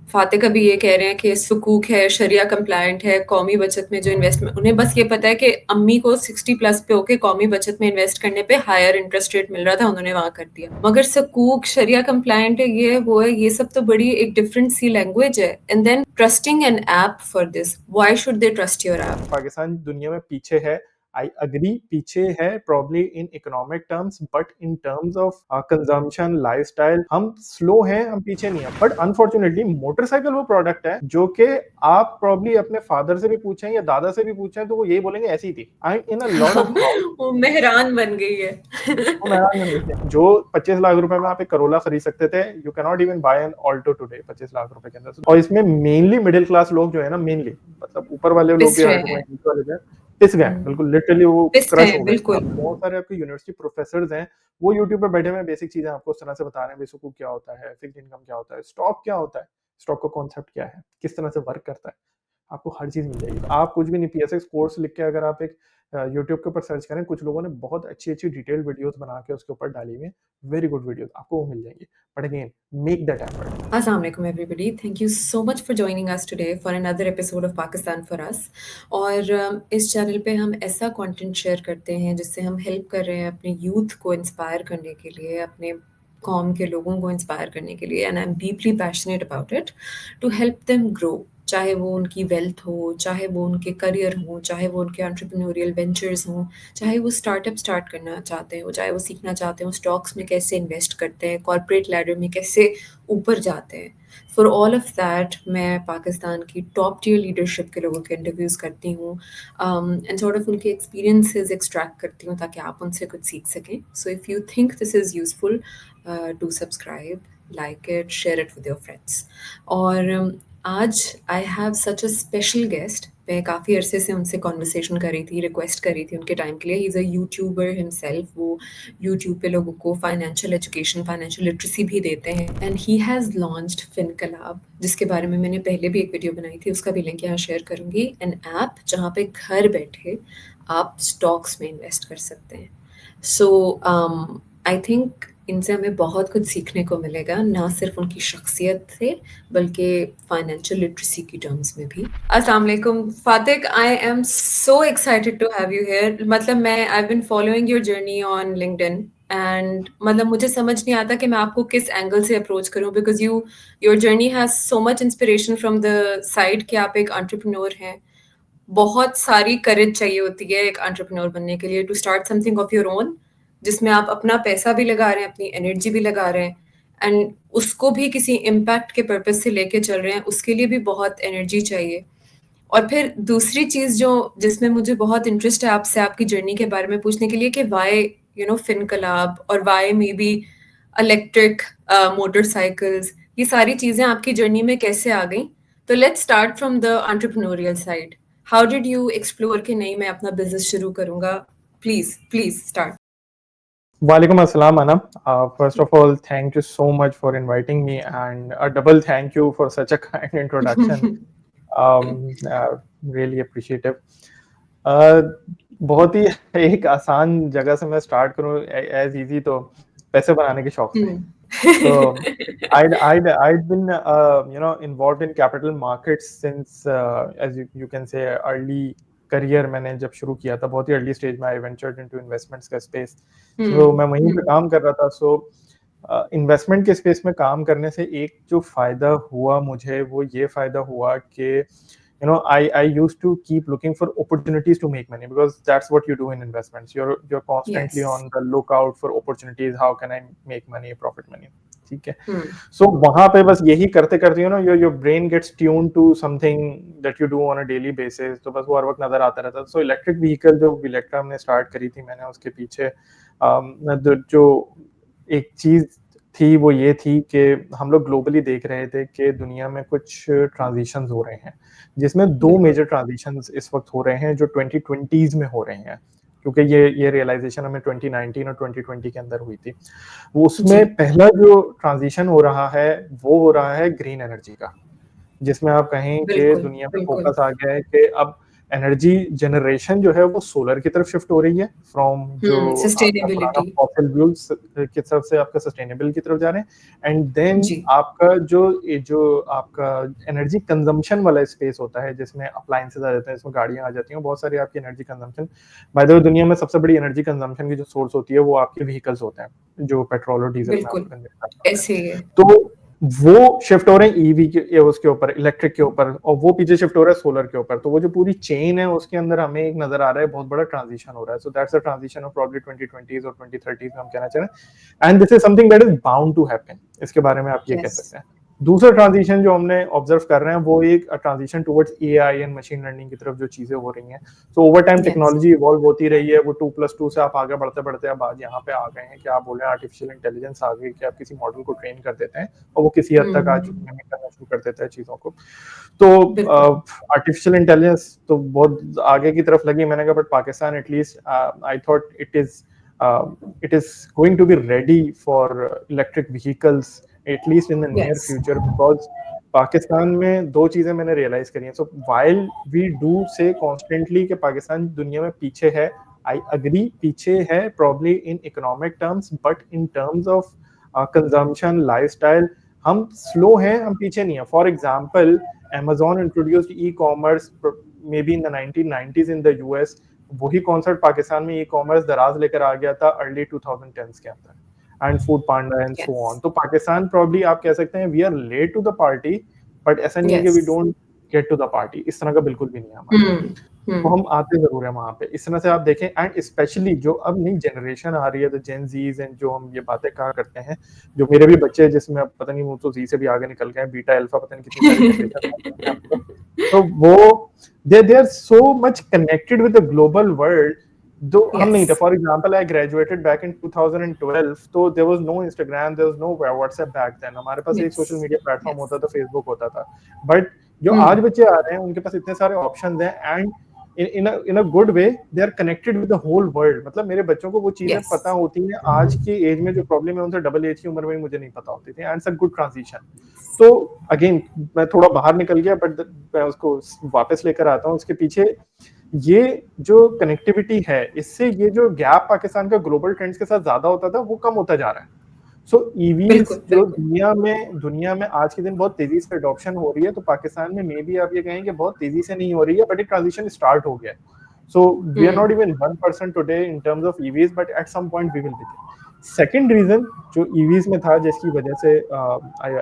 फ़ातिह का भी ये कह रहे हैं कि सुकूक है, शरिया कंप्लायंट है, कौमी बचत में जो इन्वेस्टमेंट उन्हें बस ये पता है कि अम्मी को 60 प्लस पे होके कौमी बचत में इन्वेस्ट करने पे हायर इंटरेस्ट रेट मिल रहा था, उन्होंने वहाँ कर दिया। मगर सुकूक, शरिया कंप्लायंट है, ये है, वो है, ये सब तो बड़ी एक डिफरेंट सी लैंग्वेज है। And then trusting an app for this, why should they trust your app? Pakistan दुनिया में पीछे है, आई अग्री पीछे है probably in economic terms, but in terms of consumption lifestyle हम स्लो हैं, हम पीछे नहीं है। बट अनफॉर्चुनेटली मोटरसाइकिल वो प्रोडक्ट है जो कि आप प्रॉब्ली अपने फादर से भी पूछें या दादा से भी पूछें तो वो यही बोलेंगे ऐसी थी। आई इन अ लॉट ऑफ वो मेहरान बन गई है। वो मैदान में देखिए, जो 25 लाख रुपए में आप एक करोला खरीद सकते थे, you can not even buy an Alto today 25 lakh रुपए के अंदर। और इसमें मेनली मिडिल क्लास लोग जो है ना, मेनली मतलब ऊपर वाले लोग पिस भी रहे हर्ट हुए हैं। हैं, नीचे वाले भी पिस गए, बिल्कुल लिटरली वो पिस रहे क्रश हो हैं, गए। बिल्कुल। अब बहुत सारे आपके यूनिवर्सिटी प्रोफेसर हैं, वो यूट्यूब पे बैठे हुए बेसिक चीजें आपको उस तरह से बता रहे हैं, बेसिक क्या होता है, फिक्स इनकम क्या होता है, स्टॉक क्या होता है, स्टॉक का कॉन्सेप्ट क्या है, किस तरह से वर्क करता है, आपको हर चीज मिल जाएगी। तो आप कुछ भी नहीं, पीएसएक्स कोर्स लिख के अगर आप एक यूट्यूब के ऊपर सर्च करें, कुछ लोगों ने बहुत अच्छी अच्छी डिटेल्ड वीडियोस बना के उसके ऊपर डाली हुई है, वेरी गुड वीडियोस, आपको वो मिल जाएंगी। But again, make that effort. Assalamu alaikum everybody. Thank you so much for joining us today for another episode of Pakistan for Us. और इस चैनल पे हम ऐसा कंटेंट शेयर करते हैं जिससे हम हेल्प कर रहे हैं अपने यूथ को इंस्पायर करने के लिए, अपने कौम के लोगों को इंस्पायर करने के लिए, and I am deeply passionate about it to help them grow. चाहे वो उनकी वेल्थ हो, चाहे वो उनके करियर हो, चाहे वो उनके एंटरप्रेन्योरियल वेंचर्स हों, चाहे वो स्टार्टअप स्टार्ट करना चाहते हो, चाहे वो सीखना चाहते हो स्टॉक्स में कैसे इन्वेस्ट करते हैं, कॉर्पोरेट लैडर में कैसे ऊपर जाते हैं। फॉर ऑल ऑफ दैट मैं पाकिस्तान की टॉप टियर लीडरशिप के लोगों के इंटरव्यूज़ करती हूँ, एंड सॉर्ट ऑफ उनके एक्सपीरियंसेस एक्सट्रैक्ट करती हूँ ताकि आप उनसे कुछ सीख सकें। So if you think this is useful, do subscribe, like it, share it with your friends. और आज I have such a special guest. मैं काफ़ी अरसे से उनसे कॉन्वर्सेशन कर रही थी, रिक्वेस्ट कर रही थी उनके टाइम के लिए। He is a YouTuber himself. वो यूट्यूब पे लोगों को फाइनेंशियल एजुकेशन, फाइनेंशियल लिटरेसी भी देते हैं, एंड ही हैज़ लॉन्च्ड फिनकलाब, जिसके बारे में मैंने पहले भी एक वीडियो बनाई थी, उसका भी लिंक यहाँ शेयर करूँगी। एन ऐप जहाँ पे घर बैठे आप स्टॉक्स में इन्वेस्ट कर सकते हैं। सो आई थिंक इनसे हमें बहुत कुछ सीखने को मिलेगा, ना सिर्फ उनकी शख्सियत से बल्कि फाइनेंशियल लिटरेसी की टर्म्स में भी। अस्सलाम वालेकुम Fatiq, I am so excited to have you here. मतलब मैं I have been following your journey on LinkedIn, and मतलब मुझे समझ नहीं आता कि मैं आपको किस एंगल से अप्रोच करूं, because your journey has so much inspiration from the side कि आप एक एंटरप्रेन्योर हैं। बहुत सारी करेज चाहिए होती है एक एंटरप्रेन्योर बनने के लिए, to start something of your own, जिसमें आप अपना पैसा भी लगा रहे हैं, अपनी एनर्जी भी लगा रहे हैं, एंड उसको भी किसी इम्पैक्ट के पर्पज से लेके चल रहे हैं, उसके लिए भी बहुत एनर्जी चाहिए। और फिर दूसरी चीज़ जो जिसमें मुझे बहुत इंटरेस्ट है आपसे आपकी जर्नी के बारे में पूछने के लिए, कि वाई फिनकलाब, और why maybe electric motorcycles, ये सारी चीज़ें आपकी जर्नी में कैसे आ गई? तो let's start from the entrepreneurial side. How did you explore कि नहीं मैं अपना बिजनेस शुरू करूंगा? Please please start. Walaikum assalam, Anam. First of all, thank you so much for inviting me, and a double thank you for such a kind introduction. Really appreciative. Uh, बहुत ही एक आसान जगह से मैं स्टार्ट करूं, as easy तो पैसे बनाने के शौक से। So I'd been involved in capital markets since as you can say early career. मैंने जब शुरू किया था बहुत ही अर्ली स्टेज में, आई वेंचर्ड इनटू इन्वेस्टमेंट्स का स्पेस। सो मैं वहीं पे काम कर रहा था। सो इन्वेस्टमेंट के स्पेस में काम करने से एक जो फायदा हुआ मुझे, वो ये फायदा हुआ कि I used to keep looking for opportunities to make money, because that's what you do in investments. You're constantly Yes. on the lookout for opportunities. How can I make money, profit money? ठीक है। So वहां पे बस यही करते करते your brain gets tuned to something that you do on a daily basis, तो बस वो हर वक्त नजर आता रहता। So इलेक्ट्रिक व्हीकल जो विलेक्ट्रा हमने स्टार्ट करी थी, मैंने उसके पीछे जो एक चीज थी वो ये थी कि हम लोग ग्लोबली देख रहे थे कि दुनिया में कुछ ट्रांजिशंस हो रहे हैं, जिसमें दो मेजर ट्रांजिशंस इस वक्त हो रहे हैं जो 2020s में हो रहे हैं, क्योंकि ये रियलाइजेशन हमें 2019 और 2020 के अंदर हुई थी। उसमें पहला जो ट्रांजिशन हो रहा है वो हो रहा है ग्रीन एनर्जी का, जिसमें आप कहें कि दुनिया में फोकस आ गया है कि अब एनर्जी जनरेशन जो है वो सोलर की तरफ शिफ्ट हो रही है, फ्रॉम जो आपका पुराना सस्टेनेबिलिटी। फॉसिल फ्यूल्स की तरफ से आपका सस्टेनेबल की तरफ जा रहे हैं। एंड देन जी। आपका जो आपका एनर्जी कंजम्पशन वाला स्पेस होता है जिसमें अप्लायंसेस आ जाते हैं, इसमें गाड़ियां आ जाती हैं, बहुत सारी आपकी एनर्जी कंजम्पशन। बाय द वे दुनिया में सबसे बड़ी एनर्जी कंजम्पशन की जो सोर्स होती है वो आपके व्हीकल्स होते हैं जो पेट्रोल और डीजल में बिल्कुल, आपको कंज्यूम करना होता ऐसे ही है। है। तो वो शिफ्ट हो रहे हैं ईवी के उसके ऊपर, इलेक्ट्रिक के ऊपर, और वो पीछे शिफ्ट हो रहा है सोलर के ऊपर। तो वो जो पूरी चेन है उसके अंदर हमें एक नजर आ रहा है बहुत बड़ा ट्रांजिशन हो रहा है। So that's a transition of probably 2020s और 2030s में हम कहना चाह रहे हैं, and this is something that is bound to happen. इसके बारे में आप ये कह यस। सकते हैं। दूसरा ट्रांजिशन जो हमने ऑब्जर्व कर रहे हैं वो एक transition towards AI and machine learning की तरफ जो चीजें हो रही हैं। So over time yes. Technology evolve होती रही है, वो 2+2 से आप आगे बढ़ते बढ़ते अब आज यहाँ पे आ गए हैं कि आप बोले आर्टिफिशियल इंटेलिजेंस आ गई कि आप किसी मॉडल को ट्रेन कर देते हैं और वो किसी हद तक आज हम्म। मिमिक करना शुरू कर देता है चीजों को। तो बिल्कुल। आर्टिफिशियल इंटेलिजेंस तो बहुत आगे की तरफ लगी, मैंने कहा but Pakistan at least I thought it is going to be ready for electric vehicles at least in the near yes. future, because Pakistan में दो चीजें मैंने रियलाइज करी हैं। सो while we do say constantly कि पाकिस्तान दुनिया में पीछे है, I agree पीछे है probably in economic terms, but in terms of consumption lifestyle हम स्लो हैं, हम पीछे नहीं है। For example Amazon introduced e-commerce maybe in the 1990s in the US, वही कॉन्सेप्ट पाकिस्तान में ई कॉमर्स दराज लेकर आ गया था अर्ली 2010s के अंदर, and Foodpanda and so yes. On. तो पाकिस्तान प्रॉब्ली आप कह सकते हैं we are late to the party, but ऐसा नहीं है कि we yes. Don't get to the party, इस तरह का बिल्कुल भी नहीं है हमारे यहाँ। तो हम आते जरूर है वहां पे, इस तरह से आप देखें। एंड स्पेशली जो अब नई जनरेशन आ रही है, द जेन जीज, एंड जो हम ये बातें कहा करते हैं, जो मेरे भी बच्चे जिसमें अब पता नहीं वो तो जी से भी आगे निकल गए, बीटा अल्फा, पता नहीं कितनी सारी जनरेशन तो वो they are so much connected with the global world, जो हम नहीं थे। Yes. For example I graduated back in 2012, तो there was no Instagram, there was no WhatsApp back then. हमारे पास एक yes. Social media platform yes. होता था, फेसबुक होता था। बट जो आज बच्चे आ रहे हैं उनके पास इतने सारे ऑप्शंस हैं, and in a good way they are connected with the whole world। मतलब मेरे बच्चों को वो चीजें यस। पता होती हैं आज की एज में जो प्रॉब्लम है उनसे डबल एज की उम्र में मुझे नहीं पता होती थी, and it's a good transition. तो अगेन मैं थोड़ा बाहर निकल गया, बट मैं उसको वापस लेकर आता हूँ। उसके पीछे ये जो कनेक्टिविटी है, इससे ये जो गैप पाकिस्तान का ग्लोबल ट्रेंड्स के साथ ज्यादा होता था वो कम होता जा रहा है। सो ईवीज बिल्कुल, जो बिल्कुल। दुनिया में आज के दिन बहुत तेजी से अडॉप्शन हो रही है, तो पाकिस्तान में मे बी आप ये कहेंगे बहुत तेजी से नहीं हो रही है, बट एक ट्रांजिशन स्टार्ट हो गया है। So we are not even 1% today in terms of EVs, but at some point we will be there. Second reason जो ईवीज में था जिसकी वजह से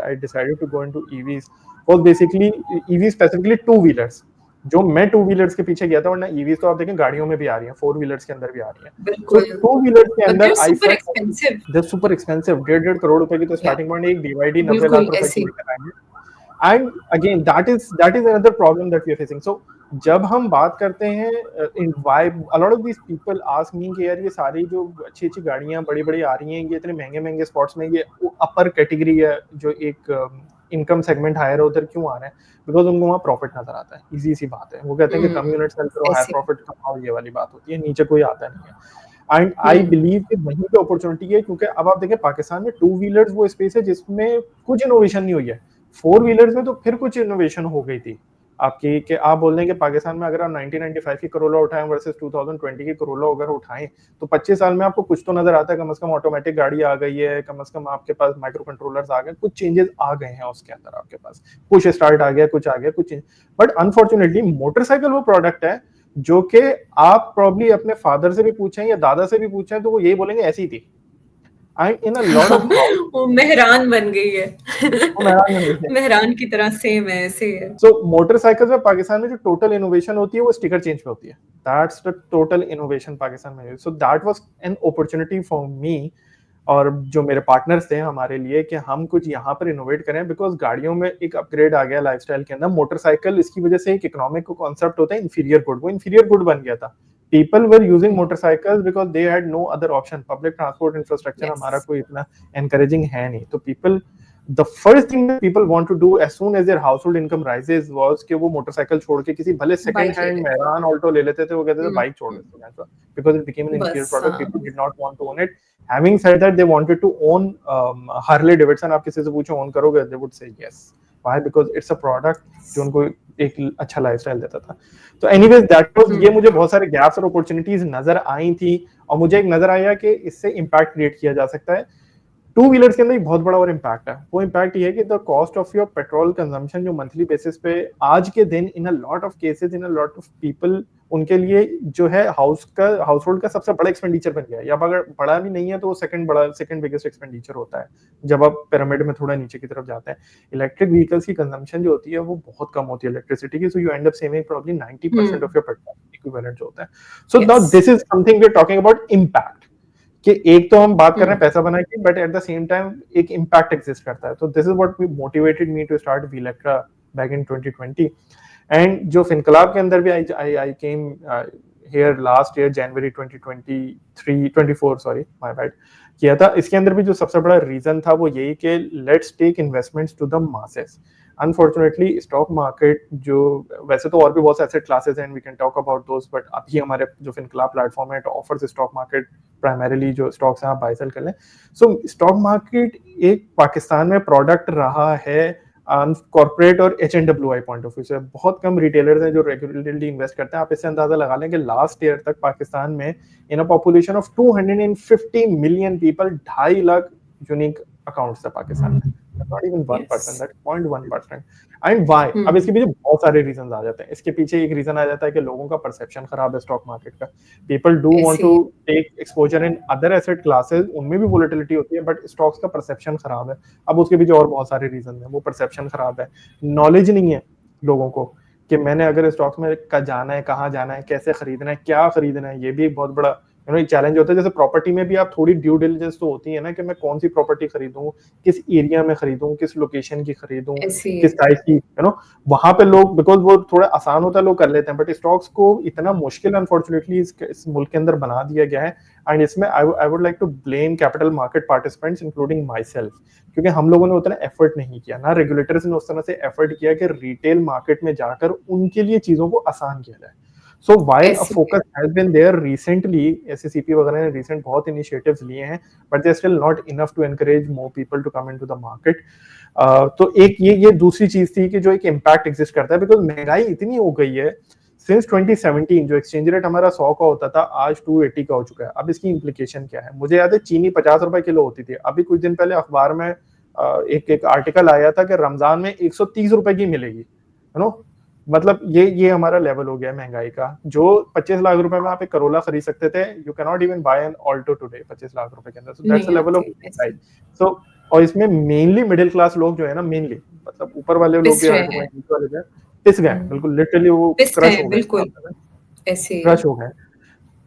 I decided to go into EVs was basically EV, specifically two wheelers. जो मैं two wheelers के पीछे गया था, वरना ईवीज तो आप देखें गाड़ियों में भी आ रही हैं, फोर व्हीलर्स के अंदर भी आ रही हैं। सो बिल्कुल। टू व्हीलर्स के बट दे अंदर are I super felt expensive. They super expensive, 1.5 crore रुपए की तो या स्टार्टिंग पॉइंट, एक BYD 90 बिल्कुल लाख रुपए ऐसे की ही। लेकर आएंगे। And again that is another problem that we are facing. So जब हम बात करते हैं in why a lot of these people ask me कि यार ये सारी जो अच्छी अच्छी गाड़ियां बड़ी बड़ी आ रही हैं, ये इतने महंगे महंगे स्पॉट्स में, ये अपर कैटेगरी है जो एक इनकम सेगमेंट हायर है उधर क्यों आ रहे हैं? बिकॉज उनको वहाँ प्रॉफिट नजर आता है। इजी सी बात है, वो कहते हैं कि कम यूनिट सेल करो, हायर ऐसे ही। प्रॉफिट कमाओ, ये वाली बात होती है, नीचे कोई आता नहीं है। एंड आई बिलीव कि वहीं पे अपॉर्चुनिटी है, क्योंकि अब आप देखें पाकिस्तान में टू व्हीलर्स वो स्पेस है जिसमें कुछ इनोवेशन नहीं हुई है। फोर व्हीलर्स में तो फिर कुछ इनोवेशन हो गई थी आपकी, कि आप बोल दें कि पाकिस्तान में अगर आप 1995 की करोला उठाएं वर्सेस 2020 की करोला अगर उठाएं, तो 25 साल में आपको कुछ तो नजर आता है। कम से कम ऑटोमेटिक गाड़ी आ गई है, कम से कम आपके पास माइक्रो कंट्रोलर्स आ गए, कुछ चेंजेस आ गए हैं उसके अंदर, आपके पास पुश स्टार्ट आ गया, कुछ आ गया, कुछ। बट अनफॉर्चुनेटली मोटरसाइकिल वो प्रोडक्ट है जो कि आप प्रॉब्ली अपने फादर से भी पूछें या दादा से भी पूछें तो वो यही बोलेंगे ऐसी थी। And in a lot of house वो मेहरान बन गई है। वो मैदान। मेहरान की तरह सेम है, ऐसे ही है। सो मोटरसाइकिल में पाकिस्तान में जो टोटल इनोवेशन होती है वो स्टिकर चेंज पे होती है। That's the total innovation Pakistan में। So that was an opportunity for me और जो मेरे पार्टनर्स थे हमारे लिए कि हम कुछ यहाँ पर इनोवेट करें, बिकॉज गाड़ियों में एक अपग्रेड आ गया लाइफस्टाइल के अंदर। मोटरसाइकिल इसकी वजह से एक इकोनॉमिक को कॉन्सेप्ट होता है इंफीरियर गुड, वो इंफीरियर गुड बन गया था। People were using motorcycles because they had no other option. Public transport infrastructure हमारा यस। कोई इतना एनकरेजिंग है नहीं, तो people the first thing that people want to do as soon as their household income rises was कि वो motorcycle छोड़ के किसी भले सेकंड बाइक ले हैंड लेते मेहरान ऑल्टो ले लेते थे, वो कहते थे हैं। बाइक छोड़ देते थे, because it became an inferior बस product, हाँ। people did not want to own it। Having said that, they wanted to own Harley Davidson। आप किसी से पूछो own करोगे, they would say yes। Why, because it's a product जो उनको एक अच्छा लाइफस्टाइल देता था। तो एनीवेज दैट वाज, ये मुझे बहुत सारे गैप्स और अपॉर्चुनिटीज नजर आई थी, और मुझे एक नजर आया कि इससे इम्पैक्ट क्रिएट किया जा सकता है। टू व्हीलर्स के अंदर एक बहुत बड़ा और इम्पैक्ट है, वो इम्पैक्ट ये है कि the cost of your petrol consumption जो मंथली बेसिस पे आज के दिन in a lot of cases in a lot of people, उनके लिए जो है हाउस होल्ड का सबसे बड़ा एक्सपेंडिचर बन गया है, या अगर बड़ा भी नहीं है तो सेकंड बिगेस्ट एक्सपेंडिचर होता है जब आप पिरामिड में थोड़ा नीचे की तरफ जाते हैं। इलेक्ट्रिक व्हीकल्स की कंजम्पशन जो होती है वो बहुत कम होती है इलेक्ट्रिसिटी की, so you end up saving probably 90% of your petrol equivalent जो होता है। So now this is something we are talking about impact, कि एक तो हम बात कर रहे हैं पैसा बनाने की, but at the same time एक इम्पैक्ट एग्जिस्ट करता है। तो this is what motivated me to start Vilectra back in 2020। And जो फिनकलाब के अंदर भी I came here last year January 2024 sorry my bad किया था। इसके अंदर भी जो सबसे बड़ा रीजन था वो यही कि let's take investments to the masses. Unfortunately stock market जो, वैसे तो और भी बहुत से एसेट क्लासेस हैं, we can talk about those, but अभी हमारे जो फिनकलाब प्लेटफॉर्म है, it offers stock market primarily जो स्टॉक्स हैं आप बाय सेल कर लें। सो स्टॉक मार्केट एक पाकिस्तान में प्रोडक्ट रहा है कॉर्पोरेट और HNWI पॉइंट ऑफ व्यू से। बहुत कम रिटेलर्स हैं जो रेगुलरली इन्वेस्ट करते हैं। आप इससे अंदाजा लगा लें कि लास्ट ईयर तक पाकिस्तान में in a population of 250 million people 2.5 lakh unique accounts थे पाकिस्तान में। Not even 1%, that 0.1%। And why? अब इसके पीछे बहुत सारे रीजंस आ जाते हैं। इसके पीछे एक रीजन आ जाता है कि लोगों का परसेप्शन खराब है स्टॉक मार्केट का। People do want to take exposure in other asset classes, उनमें भी वोलेटिलिटी होती है, बट स्टॉक्स का परसेप्शन खराब है। अब उसके पीछे और बहुत सारे रीजन है। वो परसेप्शन खराब है, नॉलेज नहीं है लोगों को कि मैंने अगर स्टॉक्स में जाना है, कहाँ जाना है, कैसे खरीदना है, क्या खरीदना है। ये भी एक बहुत बड़ा एक चैलेंज होता है। जैसे प्रॉपर्टी में भी आप थोड़ी ड्यू डिलिजेंस तो होती है ना, कि मैं कौन सी प्रॉपर्टी खरीदूं, किस एरिया में खरीदूं, किस लोकेशन की खरीदूं, किस साइज की, वहां पे लोग, बिकॉज वो थोड़ा आसान होता है, लोग कर लेते हैं। बट स्टॉक्स को इतना मुश्किल अनफॉर्चुनेटली इस मुल्क के अंदर बना दिया गया है। एंड इसमें I would like to blame capital market participants including myself, क्योंकि हम लोगों ने उतना एफर्ट नहीं किया, ना रेगुलेटर्स ने उस तरह से एफर्ट किया कि रिटेल मार्केट में जाकर उनके लिए चीजों को आसान किया जाए। So while a focus has been there recently, SECP वगैरह ने recent बहुत initiatives लिए हैं, but they're still not enough to encourage more people to come into the market. तो एक ये दूसरी चीज थी कि जो एक impact exist करता है, because महंगाई इतनी हो गई है। Since 2017 जो एक्सचेंज रेट हमारा 100 का होता था, आज 280 का हो चुका है। अब इसकी इम्प्लीकेशन क्या है? मुझे याद है चीनी 50 रुपए किलो होती थी। अभी कुछ दिन पहले अखबार में एक आर्टिकल आया था कि रमजान में 130 रुपए की मिलेगी, मतलब ये हमारा लेवल हो गया है महंगाई का। जो 25 लाख रुपए में आप एक करोला खरीद सकते थे, you can not even buy an Alto today 25 lakh रुपए के अंदर। So that's the level of महंगाई। सो और इसमें मेनली मिडिल क्लास लोग जो है ना, मेनली मतलब ऊपर वाले लोग भी नीचे वाले पिस गए, बिल्कुल लिटरली वो क्रश हो गए, क्रश हो गए।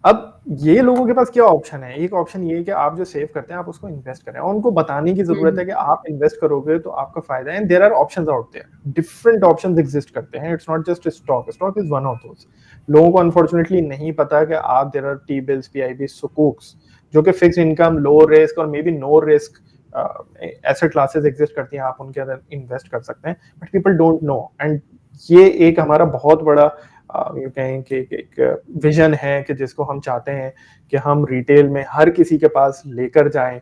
अब ये लोगों के पास क्या ऑप्शन है? एक ऑप्शन ये है कि आप जो सेव करते हैं आप उसको इन्वेस्ट करें, और उनको बताने की जरूरत है कि आप इन्वेस्ट करोगे तो आपका फायदा है। And there are options out there, different options exist करते हैं। It's not just stock is one of those. लोगों को अनफॉर्चुनेटली नहीं पता कि आप there are T bills, PIBs, सुकूक्स, जो कि फिक्स इनकम, लो रिस्क और maybe no risk asset classes exist करती हैं, आप उनके अंदर इन्वेस्ट कर सकते हैं, but people don't know. And ये एक हमारा बहुत बड़ा कहें कि एक विजन है कि जिसको हम चाहते हैं कि हम रिटेल में हर किसी के पास लेकर जाएं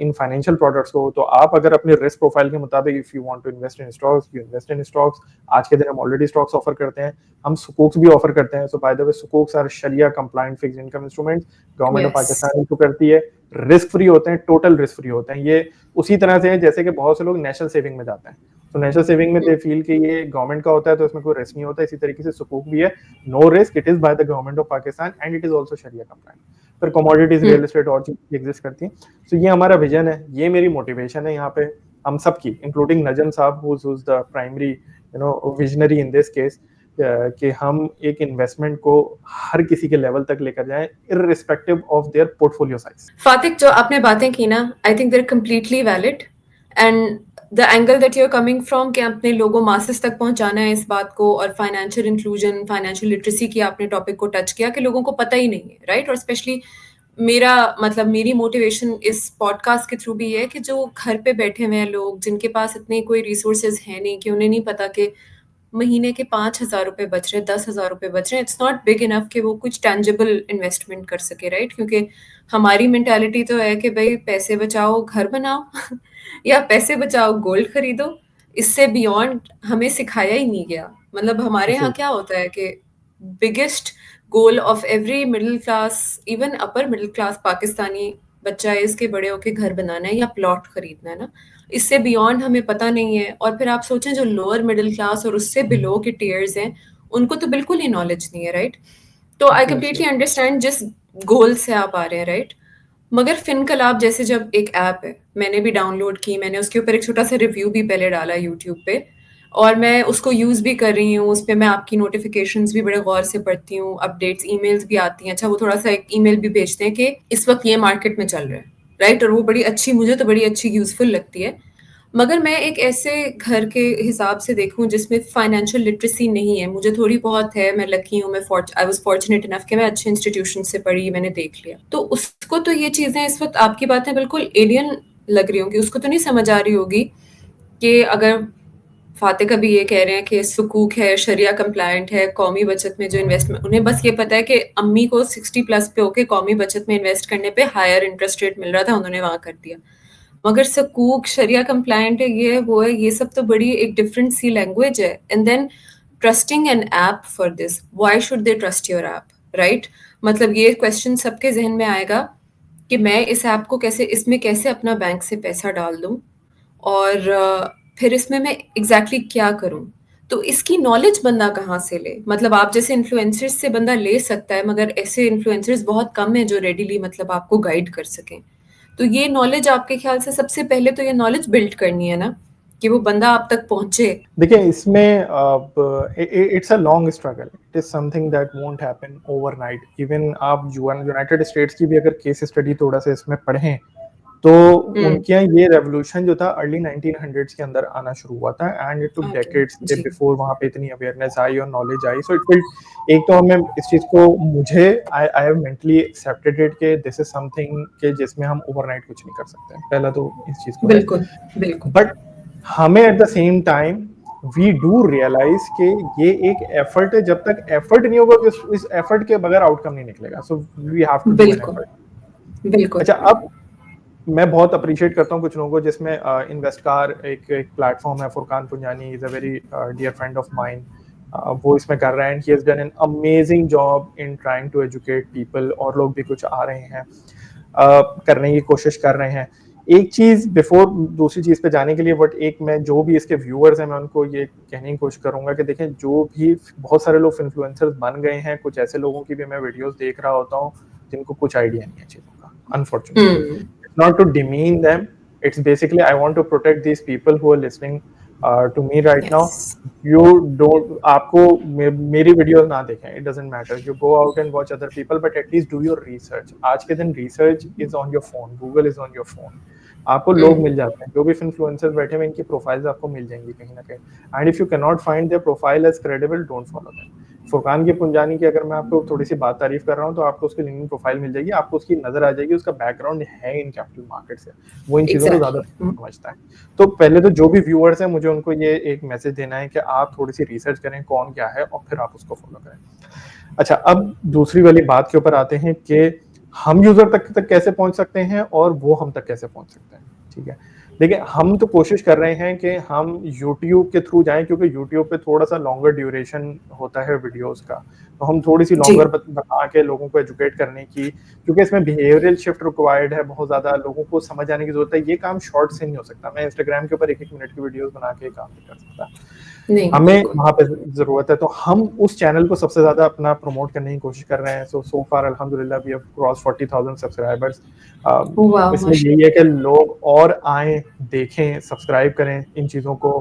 इन फाइनेंशियल प्रोडक्ट्स को। तो आप अगर अपने रिस्क प्रोफाइल के मुताबिक if you want to invest in stocks, you invest in stocks. आज के दिन हम ऑलरेडी स्टॉक्स ऑफर करते हैं, हम सुकूक्स भी ऑफर करते हैं। सो बाय द वे, सुकूक्स आर शरिया compliant fixed income instruments, government of Pakistan issue करती है, रिस्क फ्री होते हैं, टोटल रिस्क फ्री होते हैं। ये उसी तरह से है जैसे कि बहुत से लोग नेशनल सेविंग में जाते हैं। तो नेशनल सेविंग में दे फील कि ये गवर्नमेंट का होता है तो इसमें कोई रिस्क नहीं होता। इसी तरीके से सुकूक भी है, no risk, it is by the government of Pakistan and it is also शरिया कंप्लायंट। फिर कमोडिटीज, रियल एस्टेट और चीजें एग्जिस्ट करती हैं। तो ये हमारा विजन है, ये मेरी मोटिवेशन है यहाँ पे हम सब की, इंक्लूडिंग नजम साहब who is the primary visionary in this case, कि हम एक इन्वेस्टमेंट को हर किसी के लेवल तक लेकर जाएं irrespective of their portfolio size. Fatiq, जो आपने बातें की ना, I think they are completely valid. And the angle that you are coming from कि अपने लोगों मासेस तक पहुंचाना है इस बात को, और फाइनेंशियल इंक्लूजन, फाइनेंशियल लिटरेसी की आपने टॉपिक को टच किया कि लोगों को पता ही नहीं है, राइट? और स्पेशली मेरी मोटिवेशन इस पॉडकास्ट के थ्रू भी है कि जो घर पे बैठे हुए हैं लोग, जिनके पास इतने कोई रिसोर्सेज है नहीं, कि उन्हें नहीं पता कि महीने के 5,000 रुपए बच रहे हैं, 10,000 रुपए बच रहे हैं, इट्स नॉट बिग इनफ कि वो कुछ टेंजिबल इन्वेस्टमेंट कर सके, राइट? क्योंकि हमारी मेंटालिटी तो है कि भाई पैसे बचाओ घर बनाओ या पैसे बचाओ गोल्ड खरीदो इससे बियॉन्ड हमें सिखाया ही नहीं गया। मतलब हमारे यहाँ जी, क्या होता है कि biggest goal of every middle class, even upper middle class Pakistani बच्चा है, इसके बड़े होके घर बनाना है या प्लॉट खरीदना है ना, इससे बियॉन्ड हमें पता नहीं है। और फिर आप सोचें जो लोअर मिडिल क्लास और उससे बिलो के टीयर्स हैं, उनको तो बिल्कुल ही नॉलेज नहीं है, राइट? तो आई ऑब्वियसली। कम्प्लीटली अंडरस्टैंड जिस गोल से आप आ रहे हैं, राइट? मगर फिनकलाब जैसे जब एक ऐप है, मैंने भी डाउनलोड की, मैंने उसके ऊपर एक छोटा सा रिव्यू भी पहले डाला यूट्यूब पे, और मैं उसको यूज़ भी कर रही हूँ। उस पे मैं आपकी नोटिफिकेशंस भी बड़े गौर से पढ़ती हूँ, अपडेट्स ईमेल्स भी आती हैं। अच्छा, वो थोड़ा सा एक ईमेल भी भेजते हैं कि इस वक्त ये मार्केट में चल रहा है, राइट? और वो बड़ी अच्छी, मुझे तो बड़ी अच्छी यूज़फुल लगती है। मगर मैं एक ऐसे घर के हिसाब से देखूं जिसमें फाइनेंशियल लिटरेसी नहीं है, मुझे थोड़ी बहुत है, मैं लकी हूँ, मैं आई वाज फॉर्चुनेट इनफ कि मैं अच्छे इंस्टीट्यूशन से पढ़ी, मैंने देख लिया। तो उसको तो ये चीज़ें इस वक्त आपकी बातें बिल्कुल एलियन लग रही होंगी, उसको तो नहीं समझ आ रही होगी कि अगर फातिह का भी ये कह रहे हैं कि सुकूक है, शरिया कंप्लायंट है, कौमी बचत में जो इन्वेस्टमेंट, उन्हें बस ये पता है कि अम्मी को 60 प्लस पे होके कौमी बचत में इन्वेस्ट करने पे हायर इंटरेस्ट रेट मिल रहा था, उन्होंने वहां कर दिया। मगर सकूक शरिया कंप्लायंट है, ये है, वो है, ये सब तो बड़ी एक डिफरेंट सी लैंग्वेज है। And then trusting an app for this, why should they trust your app, right? मतलब ये क्वेश्चन सबके जहन में आएगा कि मैं इस ऐप को कैसे, इसमें कैसे अपना बैंक से पैसा डाल दूं, और फिर इसमें मैं एग्जैक्टली क्या करूं? तो इसकी नॉलेज बंदा कहाँ से ले? मतलब आप जैसे इन्फ्लुएंसर्स से बंदा ले सकता है, मगर ऐसे इन्फ्लुएंसर्स बहुत कम है जो रेडीली मतलब आपको गाइड कर सकें। तो ये नॉलेज आपके ख्याल से सबसे पहले तो ये नॉलेज बिल्ड करनी है ना, कि वो बंदा आप तक पहुंचे। देखिए इसमें अब it's a long struggle, it is something that won't happen overnight. Even आप यूनाइटेड स्टेट्स की भी अगर केस स्टडी थोड़ा सा इसमें पढ़ें तो हम्म। उनके यहाँ ये रेवोल्यूशन जो था अर्ली 1900s के अंदर आना शुरू हुआ था, and it took okay. Decades जी। बिफोर वहां पे इतनी अवेयरनेस आई और नॉलेज आई। सो इट विल, एक तो हमें इस चीज को, मुझे I I have mentally accepted it कि दिस इज समथिंग के जिसमें हम ओवरनाइट कुछ नहीं कर सकते, पहला तो इस चीज को है। बिल्कुल। बिल्कुल। बट हमें at the same time we do realize कि ये एक एफर्ट है, जब तक एफर्ट नहीं होगा तो इस एफर्ट के बगैर आउटकम नहीं निकलेगा। So we have to do an बिल्कुल। एफर्ट। बिल्कुल। अच्छा, अब मैं बहुत अप्रिशिएट करता हूँ कुछ लोगों को, जिसमें इन्वेस्टकार एक प्लेटफॉर्म है, Furqan Punjani is a very dear friend of mine. वो इसमें कर रहे हैं, he has done an amazing job in trying to educate people, और लोग भी कुछ आ रहे हैं, करने की कोशिश कर रहे हैं। एक चीज बिफोर दूसरी चीज पे जाने के लिए, बट एक मैं जो भी इसके व्यूअर्स हैं मैं उनको ये कहने की कोशिश करूंगा कि देखें, जो भी बहुत सारे लोग इन्फ्लुएंसर्स बन गए हैं, कुछ ऐसे लोगों की भी मैं वीडियोस देख रहा होता हूँ जिनको कुछ आइडिया नहीं है चीजों का, unfortunately. Hmm. Not to demean them, it's basically I want to protect these people who are listening to me right now. Yes. You don't, आपको मेरी वीडियो ना देखें, it doesn't matter, you go out and watch other people, but at least do your research। आज के दिन research is on your phone, Google is on your phone, आपको लोग मिल जाते हैं, जो भी इन्फ्लुएंसर्स बैठे हुए इनकी प्रोफाइल्स आपको मिल जाएंगी कहीं ना कहीं, and if you can not find their profile as credible, don't follow them. Furqan की पुंजानी की अगर मैं आपको थोड़ी सी बात तारीफ कर रहा हूँ तो आपको उसकी लिंक्डइन प्रोफाइल मिल जाएगी, आपको उसकी नजर आ जाएगी, उसका बैकग्राउंड है इन कैपिटल मार्केट से, वो इन चीजों को ज्यादा एग्जैक्टली। समझता है। तो पहले तो जो भी व्यूअर्स हैं, मुझे उनको ये एक मैसेज देना है कि आप थोड़ी सी रिसर्च करें कौन क्या है, और फिर आप उसको फॉलो करें। अच्छा, अब दूसरी वाली बात के ऊपर आते हैं कि हम यूजर तक कैसे पहुंच सकते हैं और वो हम तक कैसे पहुंच सकते हैं। ठीक है, देखिए हम तो कोशिश कर रहे हैं कि हम YouTube के थ्रू जाएं, क्योंकि YouTube पे थोड़ा सा लॉन्गर ड्यूरेशन होता है वीडियोस का, तो हम थोड़ी सी जी। लॉन्गर बता के लोगों को एजुकेट करने की, क्योंकि इसमें बिहेवियरल शिफ्ट रिक्वायर्ड है, बहुत ज्यादा लोगों को समझ आने की जरूरत है। ये काम शॉर्ट से नहीं हो सकता, मैं इंस्टाग्राम के ऊपर 1-1 मिनट की वीडियोस बना के काम नहीं कर सकता, नहीं, हमें बिल्कुल। वहां पे जरूरत है। तो हम उस चैनल को सबसे ज्यादा अपना प्रमोट करने की कोशिश कर रहे हैं। सो फार अल्हम्दुलिल्लाह वी हैव क्रॉस 40,000 सब्सक्राइबर्स। वाह, इसमें यही है माशाल्लाह। कि लोग और आए, देखें, सब्सक्राइब करें इन चीजों को।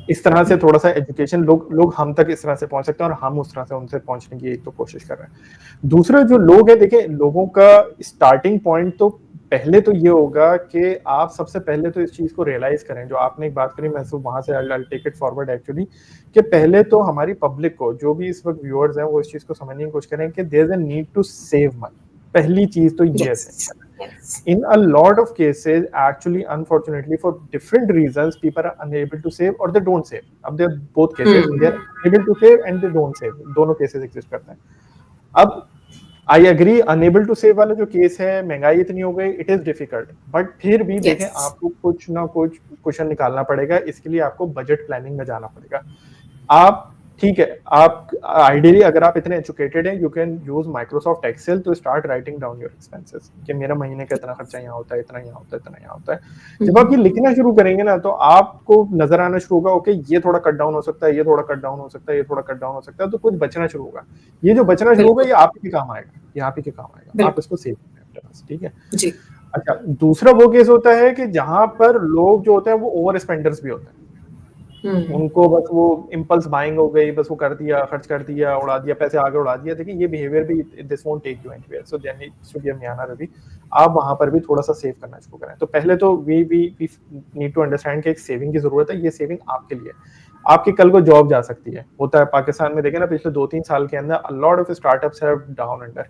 इस तरह से थोड़ा सा एजुकेशन लोग हम तक इस तरह से पहुंच सकते हैं, और हम उस तरह से उनसे पहुंचने की एक तो कोशिश कर रहे हैं। दूसरे जो लोग हैं, देखिए लोगों का स्टार्टिंग पॉइंट तो पहले तो ये होगा कि आप सबसे पहले तो इस चीज को रियलाइज करें, जो आपने एक बात करी, मैं वहां से I take it forward actually, कि पहले तो हमारी पब्लिक को, जो भी इस वक्त व्यूअर्स हैं, वो इस चीज को समझने की कोशिश करें कि there is a need to save money. पहली चीज तो ये यस। है। Yes. In a lot of cases, actually, unfortunately, for different reasons, people are unable to save or they don't save. अब there are both cases, they are hmm. able to save and they don't save, दोनों cases exist करते हैं। अब I agree, unable to save वाला जो case है, महंगाई इतनी हो गई, इट इज डिफिकल्ट, बट फिर भी देखें यस। आपको कुछ ना कुछ क्वेश्चन निकालना पड़ेगा, इसके लिए आपको बजट प्लानिंग में जाना पड़ेगा। आप ठीक है, आप आइडियली अगर आप इतने एजुकेटेड हैं, you can use Microsoft Excel to start writing down your expenses कि मेरा महीने का इतना खर्चा यहाँ होता है, इतना यहाँ होता है, इतना यहाँ होता है। जब आप ये लिखना शुरू करेंगे ना, तो आपको नजर आना शुरू होगा, ओके ये थोड़ा कट डाउन हो सकता है, ये थोड़ा कट डाउन हो सकता है, ये थोड़ा कट डाउन हो सकता है, तो कुछ बचना शुरू होगा। ये जो बचना शुरू होगा, ये आप ही के काम आएगा, ये आप ही के काम आएगा, आप इसको सेव करें, ठीक है जी। अच्छा, दूसरा वो केस होता है कि जहां पर लोग जो होते हैं वो ओवर स्पेंडर्स भी होते हैं। उनको बस वो इम्पल्स बाइंग हो गई, बस वो कर दिया, खर्च कर दिया, उड़ा दिया, पैसे आगे उड़ा दिया। देखिए ये बिहेवियर भी this won't take you anywhere, so then it should be a म्याना रवि। आप वहां पर भी थोड़ा सा सेव करना शुरू करें। तो पहले तो वी नीड टू अंडरस्टैंड कि एक सेविंग की जरूरत है। ये सेविंग आपके लिए, आपकी कल को जॉब जा सकती है। होता है पाकिस्तान में, देखें ना पिछले 2-3 साल के अंदर अ lot of startups have down under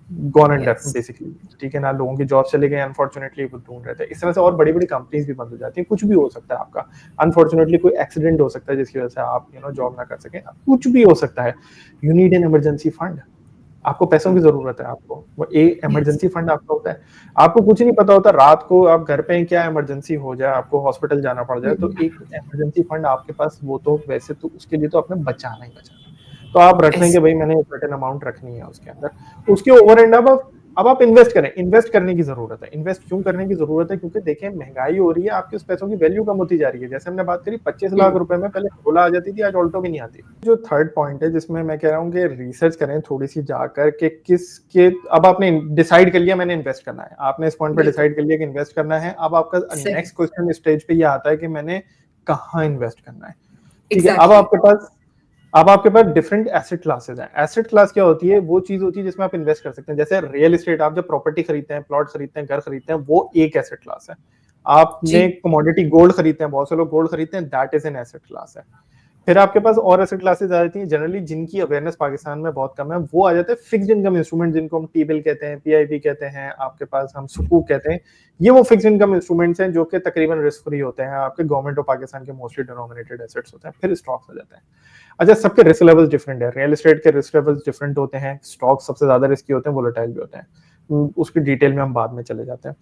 gone under basically, ठीक है ना, लोगों की जॉब चले गए, अनफॉर्चुनेटली वो ढूंढ रहे थे। इस तरह से और बड़ी बड़ी कंपनीज भी बंद हो जाती है। कुछ भी हो सकता है आपका, अनफॉर्चुनेटली कोई एक्सीडेंट हो सकता है जिसकी वजह से आप जॉब ना कर सके, कुछ भी हो सकता है। You need an emergency fund, आपको पैसों की जरूरत है। आपको वो एक इमरजेंसी फंड आपका होता है। आपको कुछ नहीं पता होता रात को आप घर पे क्या इमरजेंसी हो जाए, आपको हॉस्पिटल जाना पड़ जाए, तो एक इमरजेंसी फंड आपके पास, वो तो वैसे तो उसके लिए तो आपने बचाना ही बचाना, तो आप रख लें कि भाई मैंने एक सर्टेन अमाउंट रखनी है उसके अंदर। उसके ओवर एंड अब आप इन्वेस्ट करें। इन्वेस्ट करने की जरूरत है। इन्वेस्ट क्यों करने की जरूरत है? क्योंकि देखें महंगाई हो रही है, आपके उस पैसों की वैल्यू कम होती जा रही है। जैसे हमने बात करी 25 लाख रुपए में पहले ओला आ जाती थी, आज ऑल्टो भी नहीं आती। जो थर्ड पॉइंट है जिसमें मैं कह रहा हूँ कि रिसर्च करें थोड़ी सी जाकर कि किसके, अब आपने डिसाइड कर लिया मैंने इन्वेस्ट करना है, आपने इस पॉइंट पे डिसाइड कर लिया कि इन्वेस्ट करना है। अब आपका नेक्स्ट क्वेश्चन स्टेज पे ये आता है कि मैंने कहाँ इन्वेस्ट करना है, ठीक है। अब आपके पास डिफरेंट एसेट क्लासेस हैं। एसेट क्लास क्या होती है? वो चीज होती है जिसमें आप इन्वेस्ट कर सकते हैं। जैसे रियल एस्टेट, आप जब प्रॉपर्टी खरीदते हैं, प्लॉट खरीदते हैं, घर खरीदते हैं, वो एक एसेट क्लास है। आपने कमोडिटी गोल्ड खरीदते हैं, बहुत से लोग गोल्ड खरीदते हैं, that is an asset class है। फिर आपके पास और एसेट क्लासेस आ जाती हैं जनरली, जिनकी अवेयरनेस पाकिस्तान में बहुत कम है। वो आ जाते हैं फिक्स्ड इनकम इंस्ट्रूमेंट, जिनको हम टी बिल कहते हैं, पीआईबी कहते हैं, आपके पास हम सुकूक कहते हैं। ये वो फिक्स्ड इनकम इंस्ट्रूमेंट्स हैं जो कि तकरीबन रिस्क फ्री होते हैं, आपके गवर्नमेंट ऑफ पाकिस्तान के मोस्टली डिनोमिनेटेड एसेट्स होते हैं। फिर स्टॉक्स आ जाते हैं। अच्छा, सबके रिस्क लेवल्स डिफरेंट है। रियल एस्टेट के रिस्क लेवल्स डिफरेंट होते हैं, स्टॉक सबसे ज्यादा रिस्की होते हैं, वोलेटाइल भी होते हैं। उसकी डिटेल में हम बाद में चले जाते हैं।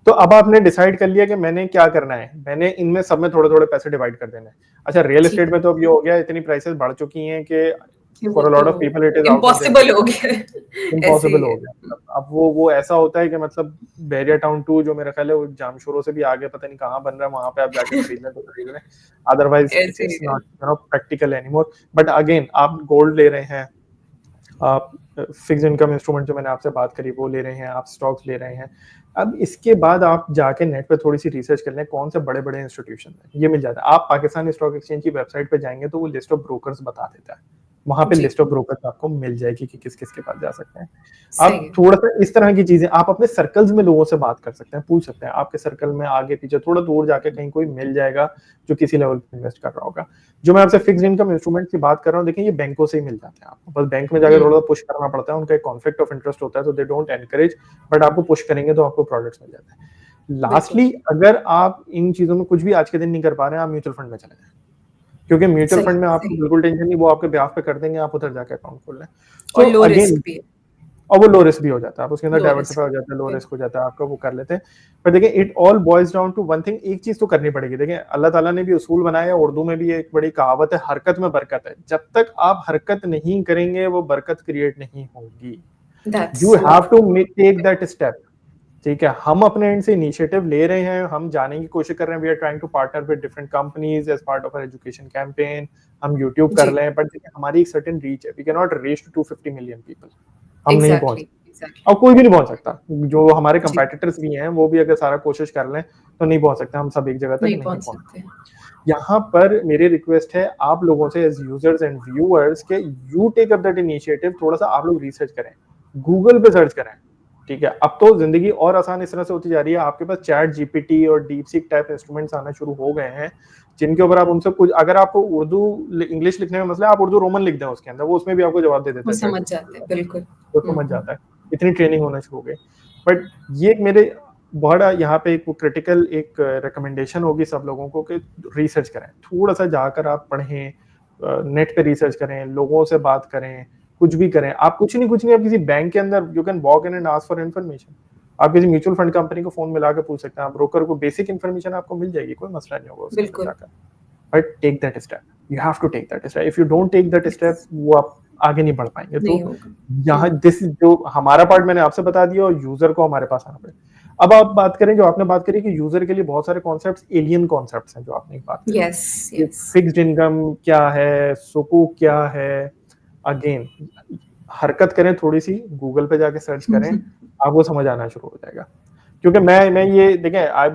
तो अब आपने डिसाइड कर लिया कि मैंने क्या करना है, मैंने इनमें सब में थोड़े थोड़े पैसे डिवाइड कर देने हैं। अच्छा, रियल एस्टेट में तो अब ये हो गया, इतनी प्राइसेस बढ़ चुकी हैं कि for a lot of people it is impossible हो गया, इम्पॉसिबल हो गया। अब वो ऐसा होता है कि मतलब बैरियर टाउन 2 जो मेरा ख्याल है वो जामशोरों से भी आगे पता नहीं कहाँ बन रहा है, वहां पे आप जाके खरीद लें तो खरीद लें, otherwise it's not practical anymore. But again, आप गोल्ड ले रहे हैं, आप फिक्स्ड इनकम इंस्ट्रूमेंट जो मैंने आपसे बात करी वो ले रहे हैं, आप स्टॉक्स ले रहे हैं। अब इसके बाद आप जाके नेट पे थोड़ी सी रिसर्च कर लें कौन से बड़े बड़े इंस्टीट्यूशन हैं, ये मिल जाता है। आप पाकिस्तान स्टॉक एक्सचेंज की वेबसाइट पे जाएंगे तो वो लिस्ट ऑफ ब्रोकर्स बता देता है, वहां पे लिस्ट ऑफ ब्रोकर्स आपको मिल जाएगी कि किस किस के पास जा सकते हैं। आप थोड़ा सा इस तरह की चीजें आप अपने सर्कल्स में लोगों से बात कर सकते हैं, पूछ सकते हैं। आपके सर्कल में आगे पीछे थोड़ा दूर जाके कहीं कोई मिल जाएगा जो किसी लेवल पे इन्वेस्ट कर रहा होगा। जो मैं आपसे फिक्स्ड इनकम इंस्ट्रूमेंट की बात कर रहा हूँ, देखिए ये बैंकों से ही मिल जाते हैं आपको, बस बैंक में जाकर थोड़ा पुश करना पड़ता है, उनका एक कॉन्फ्लिक्ट ऑफ इंटरेस्ट होता है, तो दे डोंट एनकरेज, बट आपको पुश करेंगे तो आपको प्रोडक्ट्स मिल जाते हैं। लास्टली, अगर आप इन चीजों में कुछ भी आज के दिन नहीं कर पा रहे हैं, आप म्यूचुअल फंड में चले जाएं, क्योंकि म्यूचुअल फंड में आपको बिल्कुल टेंशन नहीं, वो आपके ब्याह पे कर देंगे, आप उधर जाके अकाउंट खोल लें। और लो रिस्क भी है, और वो लो रिस्क भी हो जाता है, आप उसके अंदर डाइवर्सिफाई हो जाता है, लो रिस्क हो जाता है आपका, वो कर लेते हैं। पर देखिए it all boils down to one thing, एक चीज तो करनी पड़ेगी। देखिए अल्लाह ताला ने भी उसूल बनाया, उर्दू में भी एक बड़ी कहावत है, हरकत में बरकत है। जब तक आप हरकत नहीं करेंगे वो बरकत क्रिएट नहीं होगी। You have to take that step, ठीक है। हम अपने एंड से इनिशिएटिव ले रहे हैं, हम जाने की कोशिश कर रहे हैं, we are trying to partner with different companies as part of our education campaign. हम यूट्यूब कर रहे हैं, बट हमारी एक सर्टेन रीच है, we can not reach to 250 million people, हम नहीं पहुंच, और कोई भी नहीं पहुंच सकता। जो हमारे कंपेटिटर्स भी हैं वो भी अगर सारा कोशिश कर लें तो नहीं पहुंच सकते, हम सब एक जगह तक नहीं पहुंच सकते। यहाँ पर मेरी रिक्वेस्ट है आप लोगों से एज यूजर्स एंड व्यूअर्स के you take up that initiative, थोड़ा सा आप लोग रिसर्च करें, गूगल पे सर्च करें, ठीक है। अब तो जिंदगी और आसान इस तरह से होती जा रही है, आपके पास चैट जीपीटी और डीपसीक टाइप इंस्ट्रूमेंट्स आना शुरू हो गए हैं, जिनके ऊपर आप उनसे कुछ, अगर आपको उर्दू इंग्लिश लिखने में मसला है, आप उर्दू रोमन लिख दें उसके अंदर, वो उसमें भी आपको जवाब दे देता है, समझ जाते हैं, बिल्कुल वो समझ जाता है। इतनी ट्रेनिंग होना शुरू हो गई। बट ये मेरे बड़ा यहाँ पे एक क्रिटिकल एक रिकमेंडेशन होगी सब लोगों को कि रिसर्च करें, थोड़ा सा जाकर आप पढ़ें, नेट पे रिसर्च करें, लोगों से बात करें, कुछ भी करें, आप कुछ नहीं, आप किसी बैंक के अंदर you can walk in and ask for information. आप किसी म्यूचुअल फंड कंपनी को फोन मिला के पूछ सकते हैं, आप ब्रोकर को बेसिक इन्फॉर्मेशन आपको मिल जाएगी, कोई मसला नहीं होगा उसके अंदर बिल्कुल। जाकर। But take that step, you have to take that step. If you don't take that step, yes, वो आप आगे नहीं बढ़ पाएंगे। नहीं तो होगा। यहाँ दिस जो हमारा पार्ट मैंने आपसे बता दिया, और यूजर को हमारे पास आना पड़ेगा। अब आप बात करें, जो आपने बात करी कि यूजर के लिए बहुत सारे कॉन्सेप्ट्स एलियन कॉन्सेप्ट्स हैं, जो आपने एक बात करी, यस, यस। फिक्स्ड इनकम क्या है, सुकूक क्या है। अगेन, हरकत करें थोड़ी सी, गूगल पे जाके सर्च करें, आपको समझ आना शुरू हो जाएगा। क्योंकि मैं ये देखें, I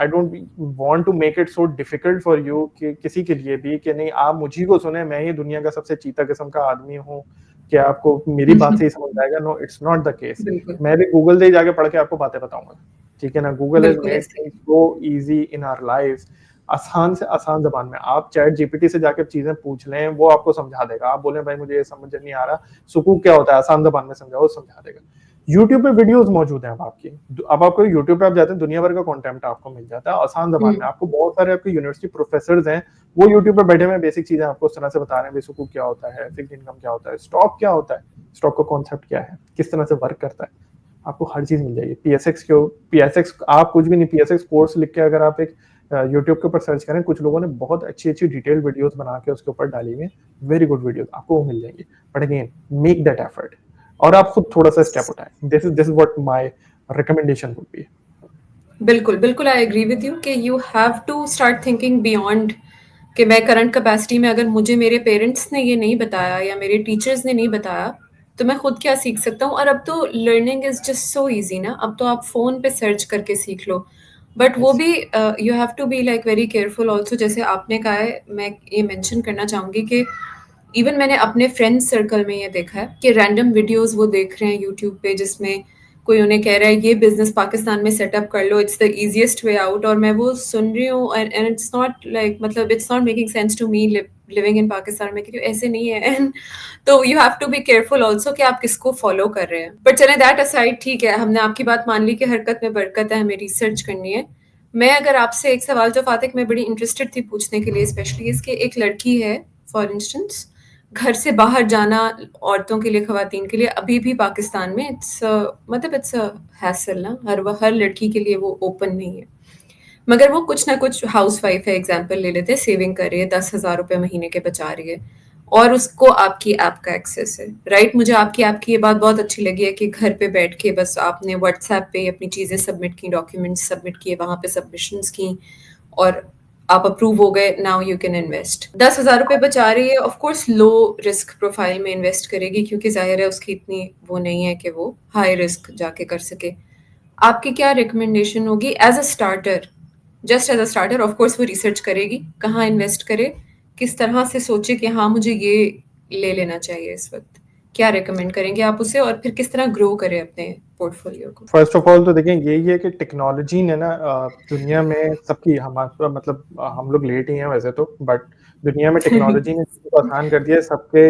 don't want to make it so difficult for you कि किसी के लिए भी कि नहीं आप मुझी को सुने, मैं ही दुनिया का सबसे चीता किस्म का आदमी हूँ कि आपको मेरी बात से ही समझ आएगा। No, it's not the case. बिल्कुल, मैं भी गूगल से ही जाके पढ़ के आपको बातें बताऊंगा, ठीक है ना। गूगल हैज बिल्कुल मेड ऐसे ही। Things so easy in our lives. आसान से आसान जबान में आप चैट जीपीटी से जाके चीजें पूछ लें, वो आपको समझा देगा। आप बोले भाई मुझे ये समझ नहीं आ रहा, सुकूक क्या होता है, आसान जबान में समझाओ, समझा देगा। यूट्यूब पे वीडियोस मौजूद हैं अब आपकी। अब आपको यूट्यूब पे आप जाते हैं, दुनिया भर का कंटेंट आपको मिल जाता है आसान जबान में। आपको बहुत सारे आपके यूनिवर्सिटी प्रोफेसर हैं, वो यूट्यूब पे बैठे हुए बेसिक चीजें आपको उस तरह से बता रहे हैं, सुकूक क्या होता है, फिक्स्ड इनकम क्या होता है, स्टॉक क्या होता है, स्टॉक का कॉन्सेप्ट क्या है, किस तरह से वर्क करता है, आपको हर चीज मिल जाएगी। पीएसएक्स आप कुछ भी नहीं, पीएसएक्स कोर्स लिख के अगर आप एक यूट्यूब के ऊपर सर्च करें, कुछ लोगों ने बहुत अच्छी अच्छी डिटेल्ड वीडियोस बना के उसके ऊपर डाली हुई है, वेरी गुड वीडियोस, आपको वो मिल जाएंगी। But again, make that effort, और आप खुद थोड़ा सा स्टेप उठाएं। This is what my recommendation would be. बिल्कुल, बिल्कुल आई एग्री विद यू कि you have to start thinking beyond कि मैं करंट कैपेसिटी में, अगर मुझे मेरे पेरेंट्स ने ये नहीं बताया या मेरे टीचर्स ने नहीं बताया, तो मैं खुद क्या सीख सकता हूँ। और अब तो learning is just so easy ना, अब तो आप फ़ोन पे सर्च करके सीख लो। बट वो yes. भी you have to be like very careful also, जैसे आपने कहा है, मैं ये मेंशन करना चाहूँगी कि इवन मैंने अपने फ्रेंड्स सर्कल में ये देखा है कि रैंडम वीडियोस वो देख रहे हैं यूट्यूब पे, जिसमें कोई उन्हें कह रहा है ये बिजनेस पाकिस्तान में सेटअप कर लो, it's the easiest way out, और मैं वो सुन रही हूँ एंड इट्स नॉट लाइक, मतलब it's not making sense to me living in Pakistan में, क्योंकि ऐसे नहीं है। एंड तो you have to be careful also कि आप किसको फॉलो कर रहे हैं। बट चले दैट असाइड, ठीक है, हमने आपकी बात मान ली कि हरकत में बरकत है, हमें रिसर्च करनी है। मैं अगर आपसे एक सवाल, जो फातिक मैं बड़ी इंटरेस्टेड थी पूछने के लिए, स्पेशली इसके, एक लड़की है फॉर इंस्टेंस, घर से बाहर जाना औरतों के लिए, खवातीन के लिए अभी भी पाकिस्तान में इट्स मतलब इट्स अ हैसल ना, हर लड़की के लिए वो ओपन नहीं है। मगर वो कुछ ना कुछ, हाउसवाइफ है एग्जांपल ले लेते हैं, सेविंग कर रही है, 10,000 रुपए महीने के बचा रही है, और उसको आपकी ऐप का एक्सेस है, राइट। मुझे आपकी ऐप की ये बात बहुत अच्छी लगी है कि घर पे बैठ के बस आपने व्हाट्सएप पे अपनी चीज़ें सबमिट की, डॉक्यूमेंट्स सबमिट किए, वहाँ पे सबमिशंस की, और आप अप्रूव हो गए, नाउ यू कैन इन्वेस्ट। 10,000 रुपए बचा रही है, of course low risk profile में इन्वेस्ट करेगी, क्योंकि जाहिर है उसकी इतनी वो नहीं है कि वो हाई रिस्क जाके कर सके। आपकी क्या रिकमेंडेशन होगी as a starter, just as a starter? Of course वो रिसर्च करेगी, कहाँ इन्वेस्ट करे, किस तरह से सोचे कि हाँ मुझे ये ले लेना चाहिए इस वक्त, क्या रिकमेंड करेंगे आप उसे, और फिर किस तरह ग्रो करे अपने पोर्टफोलियो को? फर्स्ट ऑफ ऑल तो देखें, यही है कि टेक्नोलॉजी ने ना दुनिया में सबकी, हमारा मतलब हम लोग लेट ही हैं वैसे तो, बट दुनिया में टेक्नोलॉजी ने चीज़ों को आसान कर दिया है, सबके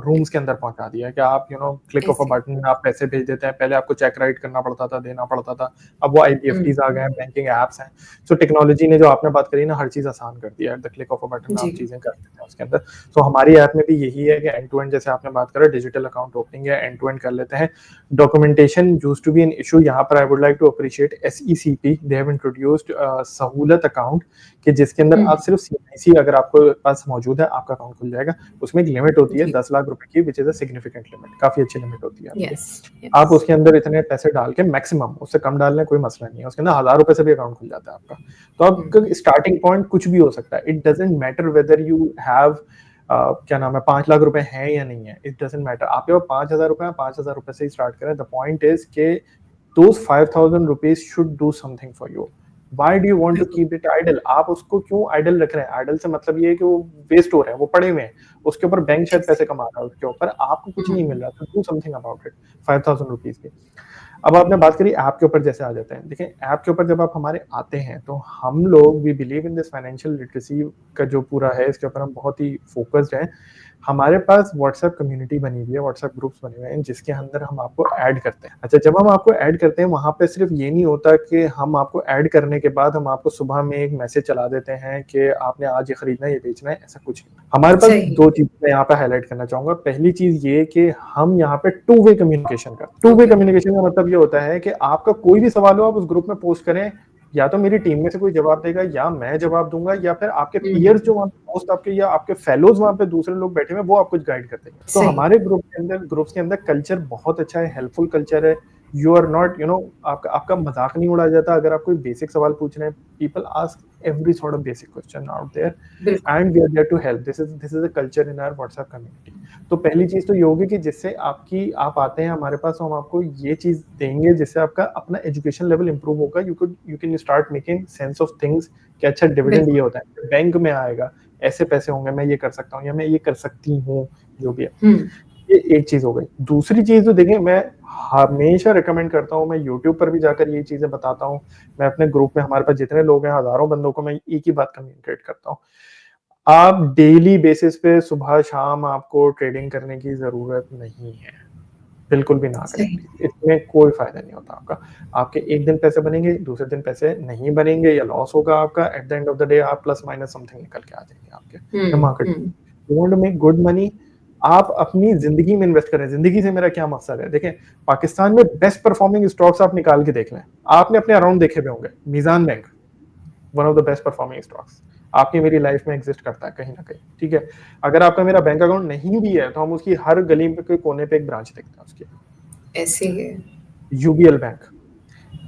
रूम्स के अंदर पहुंचा दिया है कि आप क्लिक ऑफ अ ऐसे। बटन आप पैसे भेज देते हैं। पहले आपको चेक राइट करना पड़ता था, देना पड़ता था, अब वो आईपीएफटीज आ गए हैं, बैंकिंग एप्स हैं। सो टेक्नोलॉजी ने, जो आपने बात करी ना, हर चीज़ आसान कर दिया है। The click of a button आप जी। चीज़ें कर देते हैं उसके अंदर। सो हमारी ऐप में भी यही है कि एंड टू एंड, जैसे आपने बात करा, डिजिटल अकाउंट ओपनिंग है, एंड टू एंड कर लेते हैं। Documentation used to be an issue, यहाँ पर I would like to appreciate SECP, they have introduced सहूलत अकाउंट, कि जिसके अंदर आप सिर्फ सीआईसी अगर आपको पास मौजूद है, आपका अकाउंट खुल जाएगा। उसमें एक लिमिट होती है जी। 10 लाख रुपए की, which is a significant limit, काफी अच्छी लिमिट होती है आपकी। यस, आप यस। उसके अंदर इतने पैसे डाल के, मैक्सिमम, उससे कम डालने कोई मसला नहीं है, उसके अंदर 1,000 रुपए से भी अकाउंट खुल जाता है आपका। तो आपका स्टार्टिंग पॉइंट कुछ भी हो सकता है। It doesn't matter whether you have क्या नाम है, 5 लाख रुपए हैं या नहीं है, इट डजेंट मैटर। आपके पास 5,000 रुपए, 5,000 रुपए से ही स्टार्ट करें। द पॉइंट इज के those 5,000 rupees should do something for you. Why do you want to बिल्कुल। keep it idle? आप उसको क्यों आइडल रख रहे हैं? आइडल से मतलब ये है कि वो वेस्ट हो रहे हैं, वो पड़े हुए हैं, उसके ऊपर बैंक शायद पैसे कमा रहा है, उसके ऊपर आपको कुछ नहीं मिल रहा, तो do something about it. 5,000 rupees की। अब आपने बात करी ऐप के ऊपर, जैसे आ जाते हैं। देखिए, ऐप के ऊपर जब आप हमारे आते हैं, तो हम लोग we believe in this financial literacy का जो पूरा है, इसके ऊपर हम बहुत ही फोकस्ड हैं। हमारे पास व्हाट्सएप कम्युनिटी बनी हुई है, व्हाट्सएप ग्रुप्स बने हुए हैं, जिसके अंदर हम आपको ऐड करते हैं। अच्छा, जब हम आपको ऐड करते हैं, वहां पे सिर्फ ये नहीं होता कि हम आपको ऐड करने के बाद हम आपको सुबह में एक मैसेज चला देते हैं कि आपने आज ये खरीदना है, ये बेचना है, ऐसा कुछ नहीं। हमारे पास सही। दो चीज़ मैं यहाँ पे हाइलाइट करना चाहूँगा। पहली चीज़ ये कि हम यहाँ पे टू वे कम्युनिकेशन का कम्युनिकेशन का मतलब ये होता है कि आपका कोई भी सवाल हो आप उस ग्रुप में पोस्ट करें, या तो मेरी टीम में से कोई जवाब देगा या मैं जवाब दूँगा, या फिर आपके पीयर्स जो वहाँ पे दोस्त आपके या आपके फेलोज़ वहाँ पे दूसरे लोग बैठे हुए हैं, वो आपको गाइड कर देंगे। तो हमारे ग्रुप्स के अंदर कल्चर बहुत अच्छा है, हेल्पफुल कल्चर है। यू आर नॉट आपका मज़ाक नहीं उड़ाया जाता अगर आप कोई बेसिक सवाल पूछ रहे हैं। People ask every sort of basic question out there and we are there to help. This is a culture in our WhatsApp community. तो पहली चीज तो ये होगी कि जिससे आप आते हैं हमारे पास, हम आपको ये चीज देंगे जिससे आपका अपना एजुकेशन लेवल इंप्रूव होगा। You can start making sense of things कि अच्छा डिविडेंड ये होता है, बैंक में आएगा, ऐसे पैसे होंगे, मैं ये कर सकता हूँ या मैं ये कर सकती हूँ, जो भी है। ये एक चीज हो गई। दूसरी चीज तो देखिए, मैं हमेशा रिकमेंड करता हूँ, मैं YouTube पर भी जाकर ये चीजें बताता हूँ, मैं अपने ग्रुप में, हमारे पास जितने लोग हैं, हजारों बंदों को मैं एक ही बात कम्युनिकेट करता हूँ। आप डेली बेसिस पे सुबह शाम आपको ट्रेडिंग करने की जरूरत नहीं है, बिल्कुल भी ना करें। इसमें कोई फायदा नहीं होता आपका। आपके एक दिन पैसे बनेंगे, दूसरे दिन पैसे नहीं बनेंगे या लॉस होगा आपका। At the end of the day आप प्लस माइनस समथिंग निकल के आ जाएंगे आपके market. You want to make good money, आप अपनी जिंदगी में इन्वेस्ट करें। जिंदगी से मेरा क्या मकसद है, देखें, पाकिस्तान में बेस्ट परफॉर्मिंग स्टॉक्स आप निकाल के देख लें, आपने अपने अराउंड देखे हुए होंगे। Meezan bank one of the best performing stocks आपकी मेरी लाइफ में एग्जिस्ट करता है कहीं ना कहीं, ठीक है। अगर आपका मेरा बैंक अकाउंट नहीं भी है तो हम उसकी हर गली के कोने पे एक ब्रांच देखते हैं उसकी, ऐसे है। यूबीएल बैंक,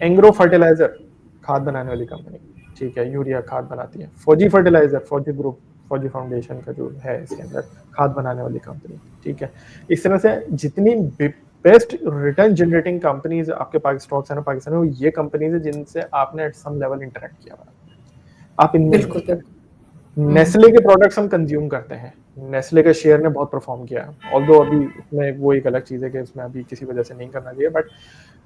एंग्रो फर्टिलाइजर, खाद बनाने वाली कंपनी, ठीक है, यूरिया खाद बनाती है। फौजी फर्टिलाइजर, फौजी ग्रुप, फौजी फाउंडेशन का जो है इसके अंदर खाद बनाने वाली कंपनी, ठीक है। इस तरह से जितनी बेस्ट रिटर्न जनरेटिंग कंपनीज आपके स्टॉक्स है ना पाकिस्तान में, वो ये कंपनीज है जिनसे आपने एट सम लेवल इंटरेक्ट किया हुआ, आप इनमें। नेस्ले के प्रोडक्ट्स हम कंज्यूम करते हैं, नेस्ले का शेयर ने बहुत परफॉर्म किया है, ऑल्दो अभी उसमें वो एक अलग चीज है कि उसमें अभी किसी वजह से नहीं करना चाहिए, बट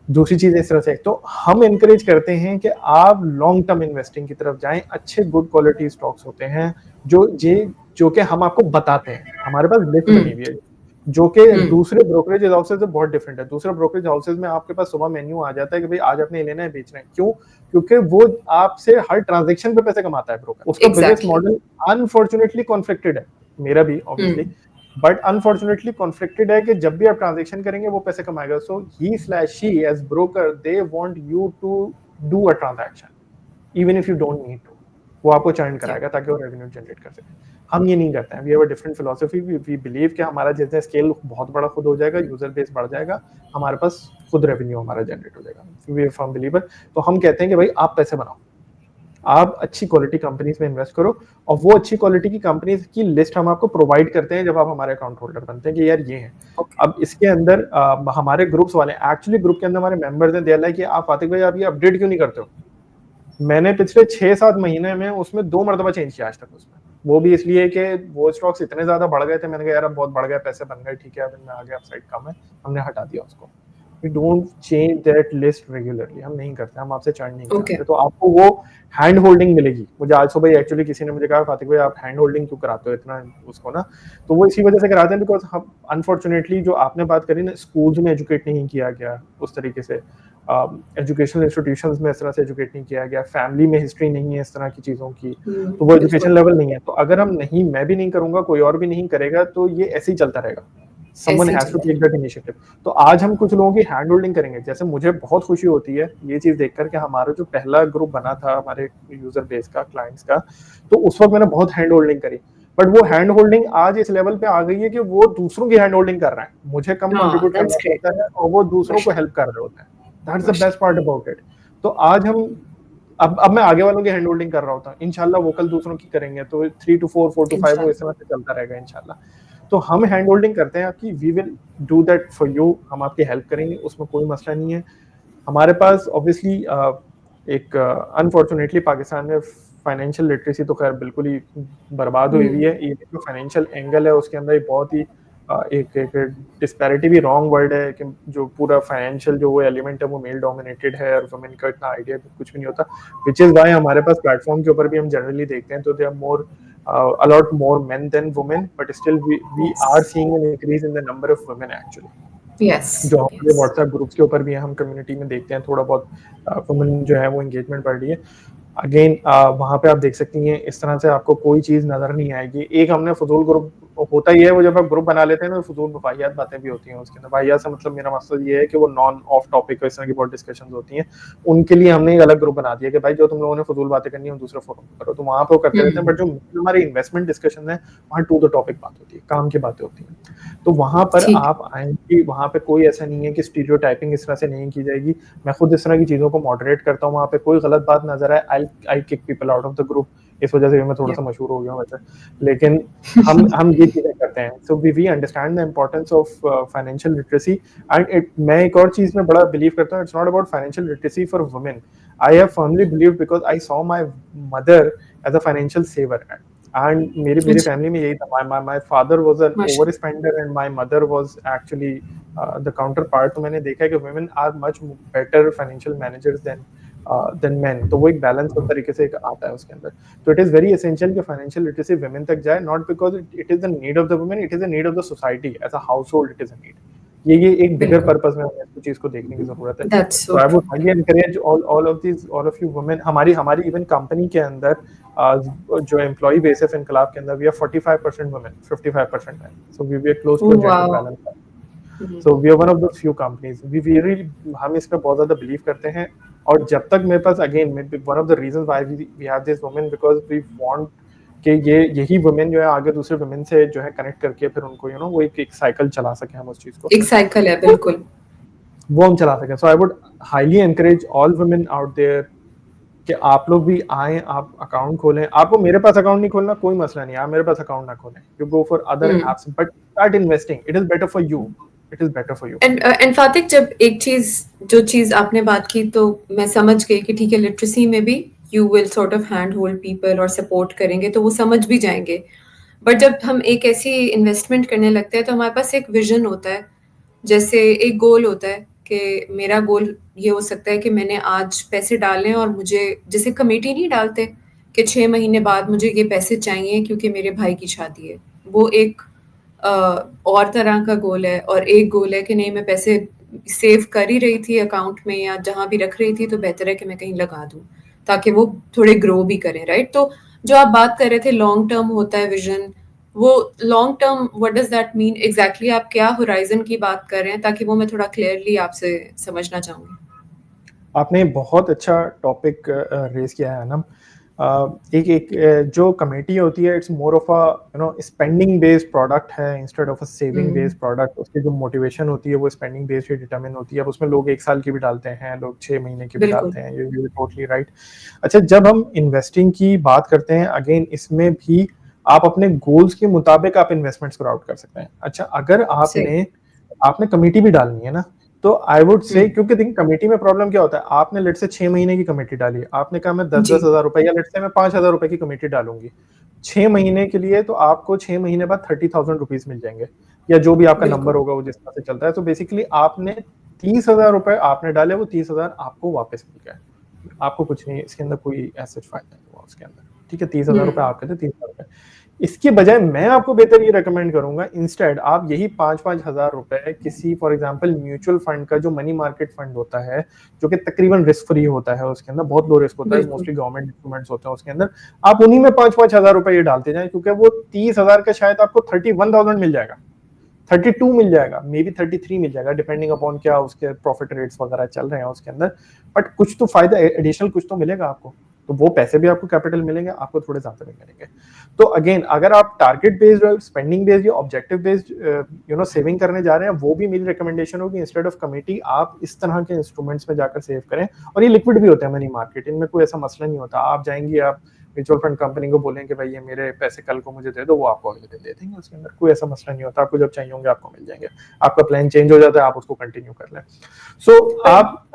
दूसरी चीज इस तरह से, तो हम एनकरेज करते हैं कि आप लॉन्ग टर्म इन्वेस्टिंग की तरफ जाएं। अच्छे गुड क्वालिटी स्टॉक्स होते हैं जो कि हम आपको बताते हैं, हमारे पास लिस्ट बनी हुई है, जो कि दूसरे ब्रोकरेज हाउसेज से बहुत डिफरेंट है। दूसरे ब्रोकरेज हाउसेज में आपके पास सुबह मेन्यू आ जाता है कि भाई आज आपने लेना है, बेचना है। क्यों? क्योंकि वो आपसे हर ट्रांजैक्शन पे पैसे कमाता है ब्रोकर। उसका बिजनेस मॉडल अनफॉर्चुनेटली कॉन्फ्लिक्टेड है, मेरा भी ऑब्वियसली, बट अनफॉर्चुनेटली कॉन्फ्लिक्टेड है कि जब भी आप ट्रांजैक्शन करेंगे वो पैसे कमाएगा। So he/she as broker they want you to do a transaction even if you don't need to. वो आपको चर्न कराएगा ताकि वो रेवेन्यू जनरेट कर सके। हम ये नहीं करते हैं, we have a different philosophy. We believe कि हमारा जैसे स्केल बहुत बड़ा खुद हो जाएगा, यूजर बेस बढ़ जाएगा, हमारे पास खुद रेवेन्यू हमारा जनरेट हो जाएगा। We are firm believer. तो हम कहते हैं कि भाई आप पैसे बनाओ, आप अच्छी क्वालिटी कंपनीज में इन्वेस्ट करो, और वो अच्छी क्वालिटी की कंपनीज की लिस्ट हम आपको प्रोवाइड करते हैं जब आप हमारे अकाउंट होल्डर बनते हैं कि यार ये हैं। अब इसके अंदर हमारे ग्रुप्स वाले, एक्चुअली ग्रुप के अंदर हमारे मेंबर्स हैं, दे आर लाइक कि आप फातिक भाई आप ये अपडेट क्यों नहीं करते हो। मैंने पिछले 6-7 महीने में उसमें 2 मरतबा चेंज किया आज तक उसमें, वो भी इसलिए कि वो स्टॉक्स इतने ज्यादा बढ़ गए थे। मैंने कहा यार अब बहुत बढ़ गया, पैसे बन गए, ठीक है, अब इनमें आगे अपसाइड कम है, हमने हटा दिया उसको। We don't change that list regularly, हम नहीं करते, हम आपसे चर्न नहीं करते। तो आपको वो हैंड होल्डिंग मिलेगी। मुझे आज सुबह एक्चुअली किसी ने मुझे कहा फातिक भाई आप हैंड होल्डिंग क्यों कराते हो इतना उसको ना, तो वो इसी वजह से कराते हैं बिकॉज हम अनफॉर्चुनेटली जो आपने बात करी ना, स्कूल्स में एजुकेट नहीं किया गया उस तरीके से, एजुकेशनल इंस्टीट्यूशंस में इस तरह से एजुकेट नहीं किया गया, फैमिली में हिस्ट्री नहीं है इस तरह की चीजों की, तो वो एजुकेशन लेवल नहीं है। तो अगर हम नहीं, मैं भी नहीं करूंगा, कोई और भी नहीं करेगा, तो ये ऐसे ही चलता रहेगा। Someone has to take that initiative। तो आज हम कुछ लोगों की हैंड होल्डिंग करेंगे। जैसे मुझे बहुत खुशी होती है ये चीज देखकर कि हमारा जो पहला ग्रुप बना था हमारे यूजर बेस का, क्लाइंट्स का, तो उस वक्त मैंने बहुत हैंड होल्डिंग करी, बट वो हैंड होल्डिंग आज इस लेवल पे आ गई है कि वो दूसरों की हैंड होल्डिंग कर रहा है, मुझे कम कंट्रीब्यूट करना पड़ता है और वो दूसरों को हेल्प कर रहे होते हैं। That's the best part about it. तो आज हम अब मैं आगे वालों की हैंड होल्डिंग कर रहा होता हूँ, इंशाल्लाह वो कल दूसरों की करेंगे, तो 3 to 4, 4 to 5 वो इस तरह से चलता रहेगा इंशाल्लाह। तो हम हैंड होल्डिंग करते हैं आपकी, we will do that for you, हम आपकी हेल्प करेंगे, उसमें कोई मसला नहीं है। हमारे पास ऑब्वियसली एक अनफॉर्चुनेटली पाकिस्तान में फाइनेंशियल लिटरेसी तो खैर बिल्कुल ही बर्बाद हुई हुई है। ये जो फाइनेंशियल एंगल है उसके अंदर बहुत ही एक डिस्पैरिटी भी रॉन्ग वर्ड है कि जो पूरा फाइनेंशियल जो वो एलिमेंट है वो मेल डोमिनेटेड है और वुमेन का इतना आइडिया कुछ भी नहीं होता, विच इज वाई हमारे पास प्लेटफॉर्म के ऊपर भी हम जनरली देखते हैं तो they are more a lot more men than women, but still we are seeing an increase in the number of women actually. Yes. जो हमारे व्हाट्सएप ग्रुप्स के ऊपर भी हम कम्युनिटी में देखते हैं, थोड़ा बहुत वुमेन जो है वो एंगेजमेंट बढ़ रही है। अगेन वहाँ पे आप देख सकती हैं, इस तरह से आपको कोई चीज नजर नहीं आएगी। एक हमने फजूल ग्रुप होता ही है, वो जब आप ग्रुप बना लेते हैं ना, फजूल वाहियात बातें भी होती हैं उसके अंदर। वाहियात से मतलब मेरा मकसद ये है कि वो नॉन ऑफ टॉपिक इस तरह की बहुत डिस्कशन होती हैं, उनके लिए हमने एक अलग ग्रुप बना दिया कि भाई जो तुम लोगों ने फजूल बातें करनी है दूसरे फोरम पर करो, तो वहां पर वो करते रहते हैं। बट जो हमारे इन्वेस्टमेंट डिस्कशन है वहाँ टू द टॉपिक बात होती है, काम की बातें होती हैं। तो वहां पर आप आएंगे, वहां पे कोई ऐसा नहीं है कि स्टीरियोटाइपिंग इस तरह से नहीं की जाएगी। मैं खुद इस तरह की चीजों को मॉडरेट करता हूँ, वहां पे कोई गलत बात नजर आए I kick people out of the group. इस वजह से मैं थोड़ा सा मशहूर हो गया वैसे, लेकिन हम ये चीजें करते हैं। So we understand the importance of financial literacy and मैं एक और चीज में बड़ा बिलीव करता हूँ, it's not about financial literacy for women. I have firmly believed because I saw my mother as a financial saver, and मेरी family में यही था। My father was an over spender and my mother was actually the counterpart. तो मैंने देखा है कि women are much better financial managers than men. तो वो एक बैलेंस उस तरीके से आता है उसके अंदर। तो इट इज वेरी एसेंशियल कि फाइनेंशियल लिटरेसी वुमेन तक जाए, not because it is the need of the women, it is the need of the society as a household, it is a need. ये एक बिगर purpose में हमें चीज को देखने की जरूरत है। So I would highly encourage all of you women. हमारी इवन कंपनी के अंदर जो एम्प्लॉय बेस है इनकलाब के अंदर, we are 45% women, 55% men. So we are close to gender balance. So we are one of the few companies, हम इस पे बहुत ज्यादा बिलीव करते हैं। और जब तक मेरे पास again one of the reasons why we have this women, because we want कि यही वुमेन जो है आगे दूसरे वुमेन से जो है कनेक्ट करके फिर उनको वो एक साइकिल चला सके, हम उस चीज को एक साइकिल है बिल्कुल, वो हम चला सके। So I would highly encourage all women out there कि आप लोग भी आए, आप अकाउंट खोलें। आपको मेरे पास अकाउंट नहीं खोलना कोई मसला नहीं, आप मेरे पास अकाउंट ना खोलें, you go for other apps, but start investing, it is better for you, it is better for you. And Fatiq, जब जो चीज आपने बात की तो मैं समझ गई कि ठीक है, लिटरेसी में भी you will sort of hand hold people और सपोर्ट करेंगे तो वो समझ भी जाएंगे। बट जब हम एक ऐसी इन्वेस्टमेंट करने लगते हैं तो हमारे पास एक विजन होता है, जैसे एक गोल होता है कि मेरा गोल ये हो सकता है कि मैंने आज पैसे डाले और मुझे, जैसे कमेटी नहीं डालते कि 6 महीने बाद मुझे ये पैसे चाहिए क्योंकि मेरे भाई की शादी है, वो एक और तरह का गोल है। और एक गोल है कि नहीं, मैं पैसे सेव कर ही रही थी अकाउंट में या जहाँ भी रख रही थी, तो बेहतर है कि मैं कहीं लगा दूँ ताकि वो थोड़े ग्रो भी करें, राइट? तो जो आप बात कर रहे थे लॉन्ग टर्म होता है विजन, वो long term what does that mean exactly? आप क्या होराइजन की बात कर रहे हैं, ताकि वो मैं थोड़ा क्लियरली आपसे समझना चाहूंगी। आपने बहुत अच्छा टॉपिक रेज किया है ना। एक जो कमेटी होती है, it's more of a spending based product है instead of a saving based product. उसकी जो मोटिवेशन होती है वो स्पेंडिंग बेस्ड ही डिटरमिन होती है। अब उसमें लोग 1 साल की भी डालते हैं, लोग 6 महीने की भी डालते हैं, यू टोटली राइट। अच्छा, जब हम इन्वेस्टिंग की बात करते हैं, अगेन इसमें भी आप अपने गोल्स के मुताबिक आप इन्वेस्टमेंट्स को आउट कर सकते हैं। अच्छा, अगर आपने कमेटी भी डालनी है ना, तो आई वुड से, क्योंकि देखिए कमेटी में प्रॉब्लम क्या होता है, आपने लेट से 6 महीने की कमेटी डाली, आपने कहा मैं 10-10 हजार रुपए या लेट से मैं 5,000 रुपए की कमेटी डालूंगी 6 महीने के लिए, तो आपको 6 महीने बाद 30,000 रुपीज मिल जाएंगे, या जो भी आपका नंबर होगा वो जिस तरह से चलता है। तो बेसिकली आपने 30,000 रुपए आपने डाले, वो 30,000 आपको वापस मिल गए, आपको कुछ नहीं, इसके अंदर कोई ऐसा फायदा नहीं हुआ उसके अंदर। ठीक है, 30,000 रुपए आपके थे, 30,000 रुपए। इसके बजाय मैं आपको बेहतर ये रेकमेंड करूंगा, इंस्टेड आप यही 5-5 हजार रुपए किसी फॉर एग्जांपल म्यूचुअल फंड का, जो मनी मार्केट फंड होता है, जो कि तकरीबन रिस्क फ्री होता है, उसके अंदर बहुत लो रिस्क होता है, मोस्टली गवर्नमेंट इंस्ट्रूमेंट्स होते हैं उसके अंदर, आप उन्हीं में 5-5 हजार रुपए ये डालते जाएं, क्योंकि वो 30,000 का शायद आपको 31,000 मिल जाएगा, 32 मिल जाएगा, मे बी 33 मिल जाएगा, डिपेंडिंग अपॉन क्या उसके प्रॉफिट रेट्स वगैरह चल रहे हैं उसके अंदर। बट कुछ तो फायदा एडिशनल कुछ तो मिलेगा आपको, तो वो पैसे भी आपको कैपिटल मिलेंगे, आपको थोड़े ज्यादा भी मिलेंगे। तो अगेन, अगर आप टारगेट बेस्ड, स्पेंडिंग बेस्ड या ऑब्जेक्टिव बेस्ड सेविंग करने जा रहे हैं, वो भी मेरी रिकमेंडेशन होगी, इंस्टेड ऑफ कमेटी आप इस तरह के इंस्ट्रूमेंट्स में जाकर सेव करें। और ये लिक्विड भी होता है मनी मार्केट, इनमें कोई ऐसा मसला नहीं होता। आप जाएंगे, आप म्यूचुअल फंड कंपनी को बोलेंगे भाई ये मेरे पैसे कल को मुझे दे दो, वो आपको अगले दिन दे देंगे, उसके अंदर कोई ऐसा मसला नहीं होता। आपको जब चाहिए होंगे आपको मिल जाएंगे, आपका प्लान चेंज हो जाता है, आप उसको कंटिन्यू कर लें। सो आप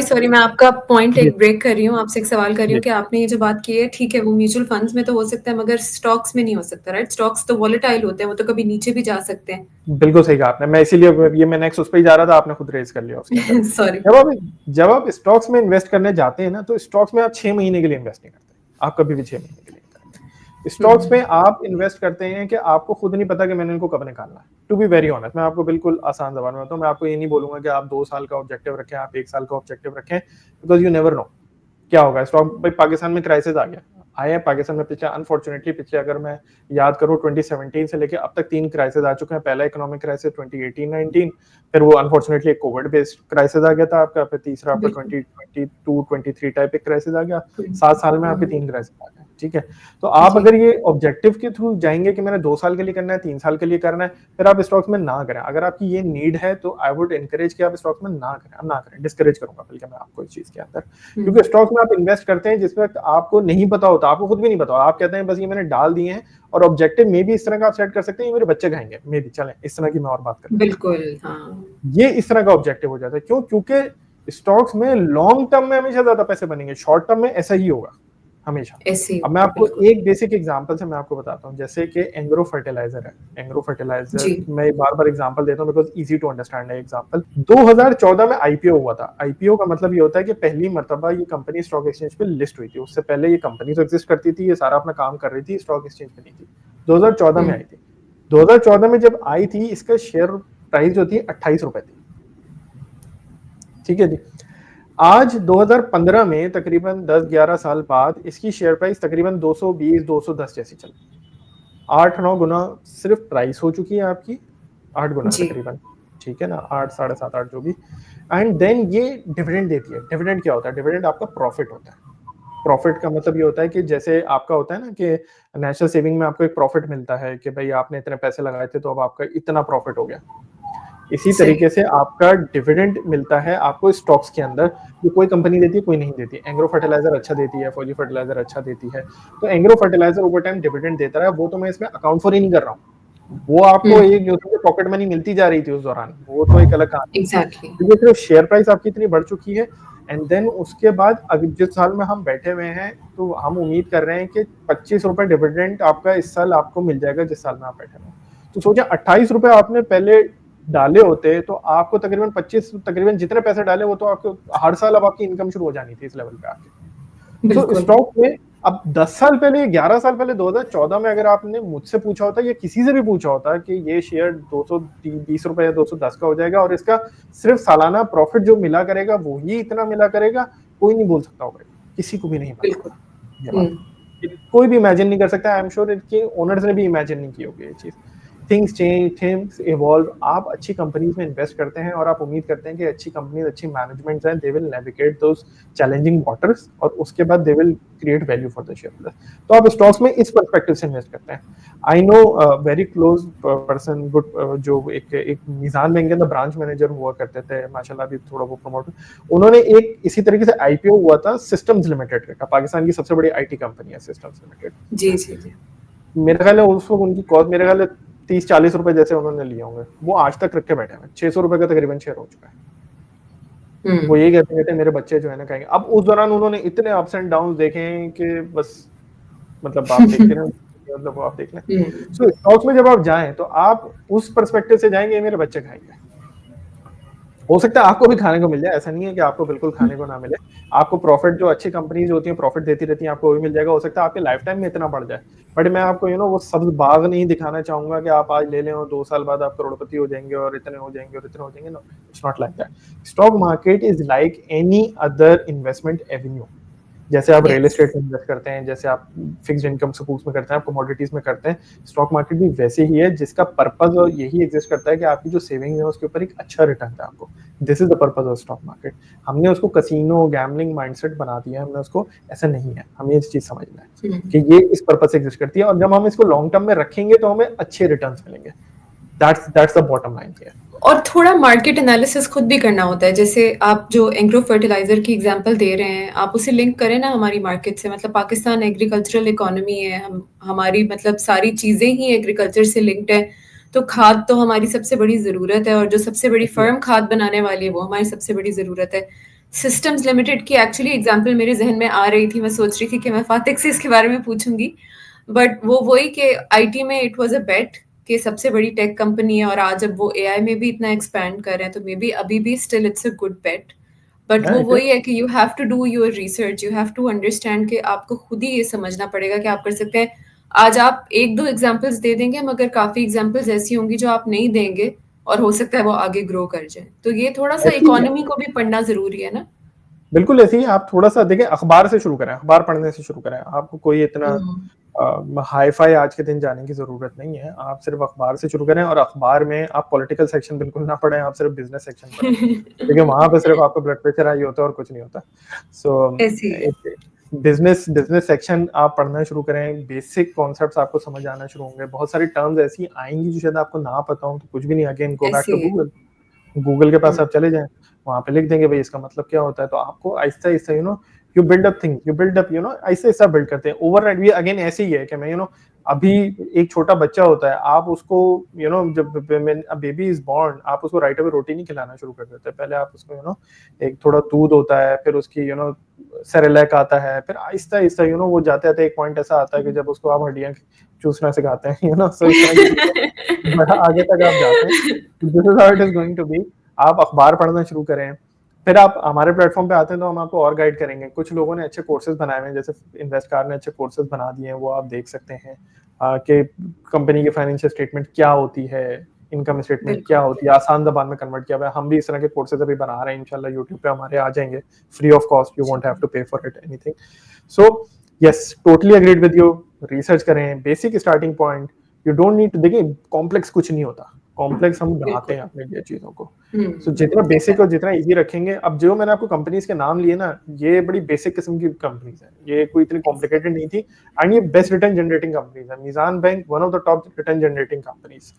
सॉरी मैं आपका पॉइंट एक ब्रेक कर रही हूँ, आपसे एक सवाल कर रही हूँ कि आपने ये जो बात की है, ठीक है वो म्यूचुअल फंड्स में तो हो सकता है, मगर स्टॉक्स में नहीं हो सकता, राइट? स्टॉक्स तो वॉलेटाइल होते हैं, वो तो कभी नीचे भी जा सकते हैं। बिल्कुल सही कहा आपने, मैं इसीलिए ये मैं नेक्स्ट उस पे ही जा रहा था, आपने खुद रेज कर लिया उसके अंदर। सॉरी। जब आप स्टॉक्स में इन्वेस्ट करने जाते हैं ना, तो स्टॉक्स में आप 6 महीने के लिए इन्वेस्ट नहीं करते, आप कभी भी 6 महीने के लिए करेंगे। स्टॉक्स में आप इन्वेस्ट करते हैं कि आपको खुद नहीं पता कि मैंने इनको कब निकालना है। टू बी वेरी ऑनेस्ट, मैं आपको बिल्कुल आसान जबान में बताऊं, मैं आपको ये नहीं बोलूंगा कि आप 2 साल का ऑब्जेक्टिव रखें, आप 1 साल का ऑब्जेक्टिव रखें, बिकॉज यू नेवर नो क्या होगा। स्टॉक भाई, पाकिस्तान में क्राइसिस आ गया, आए हैं पाकिस्तान में पिछले, अनफॉर्चुनेटली पिछले अगर मैं याद करूं 2017 से लेके अब तक 3 क्राइसिस आ चुके हैं। पहला इकोनॉमिक क्राइसिस 2018-19, फिर वो अनफॉर्चुनेटली एक कोविड बेस्ड क्राइसिस आ गया था आपका, फिर तीसरा आपका 2022-23 टाइप एक क्राइसिस आ गया। 7 साल में आपके 3 क्राइसिस आ गए, ठीक है। तो आप अगर ये ऑब्जेक्टिव के थ्रू जाएंगे कि मैंने 2 साल के लिए करना है, 3 साल के लिए करना है, फिर आप स्टॉक्स में ना करें। अगर आपकी ये नीड है तो आई वुड एनकरेज कि आप स्टॉक्स में ना करें, डिस्करेज करूंगा बल्कि मैं आपको इस चीज के अंदर, क्योंकि स्टॉक्स में आप इन्वेस्ट करते हैं जिस वक्त आपको नहीं पता होता, आपको खुद भी नहीं पता, आप कहते हैं बस ये मैंने डाल दिए हैं, और ऑब्जेक्टिव में भी इस तरह का आप सेट कर सकते हैं, ये मेरे बच्चे खाएंगे, मे भी चलें इस तरह की मैं और बात करता हूं, बिल्कुल, हाँ। ये इस तरह का ऑब्जेक्टिव हो जाता है। क्यों? क्योंकि स्टॉक्स में लॉन्ग टर्म में हमेशा ज्यादा पैसे बनेंगे, शॉर्ट टर्म में ऐसा ही होगा हमेशा। ऐसे अब मैं आपको एक बेसिक एग्जांपल से मैं आपको बताता हूँ, जैसे कि एंग्रो फर्टिलाइजर है। एंग्रो फर्टिलाइजर मैं बार बार एग्जांपल देता हूँ बिकॉज इजी टू अंडरस्टैंड है एग्जांपल। 2014 में आईपीओ हुआ था। आईपीओ का मतलब ये होता है कि पहली मर्तबा ये कंपनी स्टॉक एक्सचेंज पे लिस्ट हुई थी। उससे पहले ये कंपनी तो एग्जिस्ट करती थी, ये सारा अपना काम कर रही थी, स्टॉक एक्सचेंज पे नहीं थी। 2014 में आई थी। 2014 में जब आई थी, इसका शेयर प्राइस जो थी 28 रुपए थी, ठीक है जी। आज 2015 में तकरीबन 10-11 साल बाद इसकी शेयर प्राइस तकरीबन 220-210 जैसी चल, 8-9 गुना सिर्फ प्राइस हो चुकी है आपकी, 8 गुना तकरीबन, ठीक है ना, 8, 7.5, 8 जो भी। एंड देन ये डिविडेंड देती है। डिविडेंड क्या होता है? डिविडेंड आपका प्रॉफिट होता है। प्रॉफिट का मतलब ये होता है कि जैसे आपका होता है ना कि नेशनल सेविंग में आपको एक प्रॉफिट मिलता है कि भाई आपने इतने पैसे लगाए थे तो अब आपका इतना प्रॉफिट हो गया। इसी तरीके से आपका डिविडेंड मिलता है आपको स्टॉक्स के अंदर, जो कोई कंपनी देती है, कोई नहीं देती। एंग्रो फर्टिलाइजर अच्छा देती है, फौजी फर्टिलाइजर अच्छा देती है, तो Engro fertilizer over time dividend देता रहा है। वो तो मैं इसमें अकाउंट फॉर ही नहीं कर रहा हूँ, वो आपको एक पॉकेट मनी मिलती जा रही थी उस दौरान, वो तो एक अलग कहानी है। क्योंकि शेयर प्राइस आपकी इतनी बढ़ चुकी है, एंड देन उसके बाद अभी जिस साल में हम बैठे हुए हैं, तो हम उम्मीद कर रहे हैं कि 25 रुपए डिविडेंड आपका इस साल आपको मिल जाएगा जिस साल में आप बैठे हुए। तो सोचिए 28 रुपए आपने पहले डाले होते तो आपको तकरीबन 25, तकरीबन जितने पैसे डाले वो तो आपको हर साल अब आपकी इनकम शुरू हो जानी थी इस लेवल पे आके। तो स्टॉक में अब 10 साल पहले, 11 साल पहले 2014 में अगर आपने मुझसे पूछा होता या किसी से भी पूछा होता कि ये शेयर 220 रुपए या 210 का हो जाएगा और इसका सिर्फ सालाना प्रॉफिट जो मिला करेगा वो ही इतना मिला करेगा, कोई नहीं बोल सकता होगा, किसी को भी नहीं पता। कोई भी इमेजिन नहीं कर सकता। आई एम श्योर कि ओनर्स ने भी इमेजिन नहीं की होगी ये चीज। Things change, things evolve. आप अच्छी कंपनीज में इन्वेस्ट करते हैं और आप उम्मीद करते हैं कि अच्छी कंपनीज, अच्छी मैनेजमेंट हैं, they will navigate those challenging waters और उसके बाद they will create value for the shareholder. तो आप स्टॉक्स में इस पर्सपेक्टिव से इन्वेस्ट करते हैं। I know very close person, good, जो एक मिजान बैंक के अंदर ब्रांच मैनेजर हुआ करते थे, माशाल्लाह अभी थोड़ा वो प्रमोट, उन्होंने एक इसी तरीके से आईपीओ हुआ था सिस्टम्स लिमिटेड का, पाकिस्तान की सबसे बड़ी आईटी कंपनी है सिस्टम्स लिमिटेड। जी जी जी। मेरे ख्याल है उस वक्त उनकी कॉस्ट मेरे ख्याल है 30-40 रुपए जैसे उन्होंने लिए होंगे, वो आज तक रखे बैठे हैं। 600 रुपए का तकरीबन शेयर हो चुका है। वो यही कहते हैं मेरे बच्चे जो है ना कहेंगे। अब उस दौरान उन्होंने इतने अप्स एंड डाउन देखे हैं कि बस मतलब आप देखते हैं, मतलब आप देख लें। सो स्टॉक्स में जब आप जाएं तो आप उस पर्सपेक्टिव से जाएंगे मेरे बच्चे खाएंगे। हो सकता है आपको भी खाने को मिल जाए, ऐसा नहीं है कि आपको बिल्कुल खाने को ना मिले। आपको प्रॉफिट, जो अच्छी कंपनीज होती हैं प्रॉफिट देती रहती हैं, आपको भी मिल जाएगा। हो सकता है आपके लाइफ टाइम में इतना बढ़ जाए, बट मैं आपको वो सब्ज बाग नहीं दिखाना चाहूंगा कि आप आज ले लें और 2 साल बाद आप करोड़पति हो जाएंगे और इतने हो जाएंगे और इतने हो जाएंगे। No, it's not like that. Stock market is like any other investment avenue. जैसे आप रियल एस्टेट में इन्वेस्ट करते हैं, जैसे आप फिक्स्ड इनकम सकूल्स में करते हैं, आप कमोडिटीज में करते हैं, स्टॉक मार्केट भी वैसे ही है, जिसका पर्पस और यही एग्जिस्ट करता है कि आपकी जो सेविंग है उसके ऊपर एक अच्छा रिटर्न है आपको। This is the purpose of stock market. हमने उसको कसीनो, गैम्बलिंग माइंडसेट बना दिया है, हमने उसको, ऐसा नहीं है। हमें इस चीज समझना है कि ये इस पर्पस से एग्जिस्ट करती है, और जब हम इसको लॉन्ग टर्म में रखेंगे तो हमें अच्छे रिटर्न्स मिलेंगे। That's the bottom line here. और थोड़ा मार्केट एनालिसिस खुद भी करना होता है। जैसे आप जो एंग्रो फर्टिलाइजर की एग्जांपल दे रहे हैं, आप उसे लिंक करें ना हमारी मार्केट से। मतलब पाकिस्तान एग्रीकल्चरल इकोनॉमी है, हमारी मतलब सारी चीजें ही एग्रीकल्चर से लिंक्ड है। तो खाद तो हमारी सबसे बड़ी जरूरत है, और जो सबसे बड़ी फर्म खाद बनाने वाली है वो हमारी सबसे बड़ी जरूरत है। सिस्टम्स लिमिटेड की एक्चुअली एग्जाम्पल मेरे जहन में आ रही थी, मैं सोच रही थी कि मैं फातिक से इसके बारे में पूछूंगी, बट वो वही कि आईटी में इट वाज अ बेट कि सबसे बड़ी टेक कंपनी है, और आज अब वो एआई में भी इतना एक्सपैंड कर रहे हैं, तो मे बी अभी भी still it's a good bet. But वो वही है कि you have to do your research, you have to understand कि आपको खुद ही ये समझना पड़ेगा कि आप कर सकते हैं। आज आप 1-2 एग्जाम्पल्स दे देंगे, मगर काफी एग्जाम्पल्स ऐसी होंगी जो आप नहीं देंगे, और हो सकता है वो आगे ग्रो कर जाए। तो ये थोड़ा सा इकोनॉमी को भी पढ़ना जरूरी है ना। बिल्कुल ऐसे ही आप थोड़ा-सा देखिए अखबार से शुरू करें, अखबार पढ़ने से शुरू करें। आपको कोई इतना हाई-फाई आज के दिन जाने की ज़रूरत नहीं है। आप सिर्फ़ अखबार से शुरू करें और अखबार में आप पॉलिटिकल सेक्शन बिल्कुल ना पढ़ें, आप सिर्फ़ बिज़नेस सेक्शन पढ़ें। क्योंकि वहाँ पे सिर्फ़ आपका ब्लड प्रेशर हाई होता है और कुछ नहीं होता। सो ऐसे ही। एक बिज़नेस बिज़नेस सेक्शन आप पढ़ना शुरू करें, बेसिक कॉन्सेप्ट्स आपको समझ आना शुरू होंगे। बहुत सारी टर्म्स ऐसी आएँगी जो शायद आपको ना पता हो, तो कुछ भी नहीं, अगेन गो बैक टू ऐसे ही। गूगल। गूगल के पास हुँ, आप चले जाएँ, वहाँ पे लिख देंगे भई इसका मतलब क्या होता है, तो आपको आहिस्ता-आहिस्ता you build up thing, you build up आहिस्ता-आहिस्ता बिल्ड करते हैं। ओवरनाइट भी अगेन ऐसे ही है कि मैं अभी एक छोटा बच्चा होता है, आप उसको जब when a baby is born आप उसको राइट अवे रोटी नहीं खिलाना शुरू कर देते। पहले आप उसको एक थोड़ा दूध होता है, फिर उसकी सेरेलैक आता है, फिर आहिस्ता-आहिस्ता वो जाते-जाते एक पॉइंट ऐसा आता है कि हुँ। जब उसको आप हड्डियाँ चूसना सिखाते हैं, सो इस तरह की चीज़ें बड़ा आगे तक आप जाते हैं। This is how it is going to be. आप अखबार पढ़ना शुरू करें, फिर आप हमारे प्लेटफ़ॉर्म पे आते हैं तो हम आपको और गाइड करेंगे। कुछ लोगों ने अच्छे कोर्सेज़ बनाए हुए हैं, जैसे इन्वेस्टकार ने अच्छे कोर्सेज़ बना दिए हैं, वो आप देख सकते हैं कि कंपनी की फाइनेंशियल स्टेटमेंट क्या होती है, इनकम स्टेटमेंट क्या बिल्कुल। होती है, आसान ज़बान में कन्वर्ट किया हुआ है। हम भी इस तरह के कोर्सेज़ अभी बना रहे हैं, इंशाल्लाह यूट्यूब पे हमारे आ जाएँगे, free of cost, you won't have to pay for it anything. So yes, totally agreed with you. Research करें, basic starting point, you don't need to देखिए कॉम्प्लेक्स कुछ नहीं होता, कॉम्प्लेक्स हम बनाते बिल्कुल। हैं अपने लिए चीज़ों को। हुँ, सो जितना बेसिक और एग्ज़ैक्टली। जितना ईज़ी रखेंगे, अब जो मैंने आपको कंपनीज़ के नाम लिए ना, ये बड़ी बेसिक किस्म की कंपनीज़ हैं, ये कोई इतनी कॉम्प्लिकेटेड नहीं थी एंड ये बेस्ट रिटर्न जनरेटिंग कंपनीज़ हैं। Meezan bank one of the top return generating companies,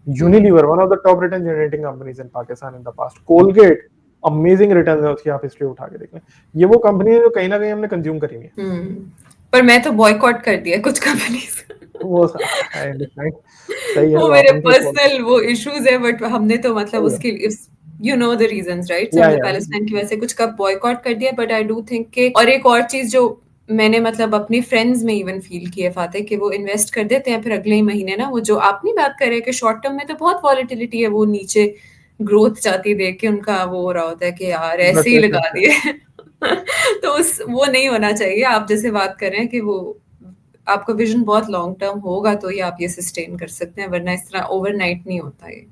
hmm, Unilever one of the top return generating companies in Pakistan in the past, Colgate amazing returns है उसकी, आप हिस्ट्री उठा के देख लें। ये वो कंपनी है जो कहीं न कहीं हमने कंज़्यूम करी हुई है। हुँ। पर मैं तो बॉयकॉट कर दिया कुछ कंपनीज़। वो आई अंडरस्टैंड। सही है, वो तो आप मेरे उनको छोड़ पर्सनल वो इश्यूज़ है बट हमने तो मतलब सही है। उसके इस you know the reasons right? so हमने या पैलेस्टाइन की वजह से कुछ कब बॉयकॉट कर दिया बट आई डू थिंक कि और एक और चीज़ जो मैंने मतलब अपनी फ्रेंड्स में इवन फ़ील की है फ़ातेह कि वो इन्वेस्ट कर देते हैं फिर अगले ही महीने ना वो जो आप नहीं बात कर रहे कि शॉर्ट टर्म में तो बहुत वॉलेटिलिटी है वो नीचे ग्रोथ जाती देख के उनका वो हो रहा होता है कि यार ऐसे ही लगा ब्लड दिए। तो उस वो नहीं होना चाहिए। आप जैसे बात कर रहे हैं कि वो आपका विज़न बहुत लॉन्ग टर्म होगा तो ही आप ये सस्टेन कर सकते हैं वरना इस तरह ओवरनाइट नहीं होता ये।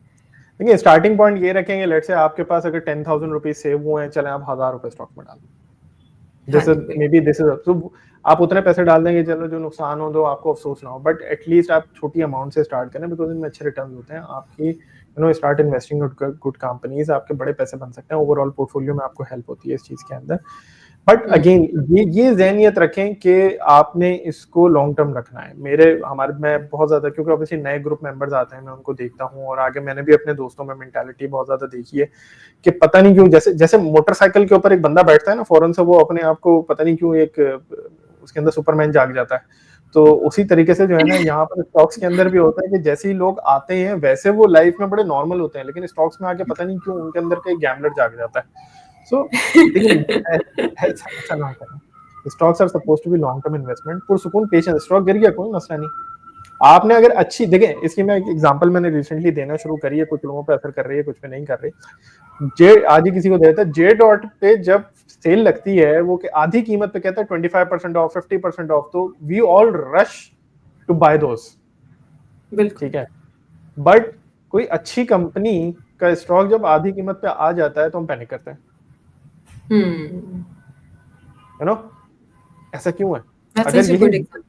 देखिए स्टार्टिंग पॉइंट ये रखेंगे, लेट्स से आपके पास अगर 10,000 रुपीज़ सेव हुए हैं, चलें आप 1,000 रुपए स्टॉक में डाल दें। हाँ दिस इज़ जी, मे बी बिल्कुल। दिस इज़ तो आप उतने पैसे डाल देंगे, चलो जो नुकसान हो तो आपको अफ़सोस ना हो, बट एट लीस्ट आप छोटी अमाउंट से स्टार्ट करें बिकॉज़ इनमें अच्छे रिटर्न्स होते हैं। आपकी स्टार्ट इन्वेस्टिंग गुड कंपनीज़, आपके बड़े पैसे बन सकते हैं, ओवरऑल पोर्टफोलियो में आपको हेल्प होती है इस चीज़ के अंदर। बट हुँ, अगेन ये ज़हनियत रखें कि आपने इसको लॉन्ग टर्म रखना है। मैं बहुत ज़्यादा, क्योंकि ऑब्वियसली नए ग्रुप मेंबर्स आते हैं, मैं उनको देखता हूँ और आगे मैंने भी अपने दोस्तों में मेंटालिटी बहुत ज़्यादा देखी है कि पता नहीं क्यों, जैसे जैसे मोटरसाइकिल के ऊपर एक बंदा बैठता है ना, फौरन से वो अपने आप को पता नहीं क्यों उसके अंदर सुपरमैन जाग जाता है। तो उसी तरीके से जो है ना, यहाँ पर स्टॉक्स के अंदर भी होता है कि जैसे ही लोग आते हैं वैसे वो लाइफ में बड़े नॉर्मल होते हैं, लेकिन स्टॉक्स में आके पता नहीं क्यों उनके अंदर का एक गैम्बलर जाग जाता है। सो देखिए ऐसा ना करें। Stocks are supposed to be long term investment, पुरसुकून पेशेंस, स्टॉक गिर गया कोई मसला नहीं। आपने अगर अच्छी देखिए, इसकी मैं एक एग्जांपल मैंने रिसेंटली देना शुरू करी है, कुछ लोगों पे असर कर रही है, कुछ पे नहीं कर रही। जे आज ही किसी को देता है, जे डॉट पे जब सेल लगती है वो कि आधी कीमत पे कहता है 25% ऑफ, 50% ऑफ, तो we all rush to buy those. बिल्कुल। ठीक है, बट कोई अच्छी कंपनी का स्टॉक जब आधी कीमत पे आ जाता है तो हम पैनिक करते हैं, हुँ, यू नो ऐसा क्यों है? दैट्स अगर सच अ यही good example.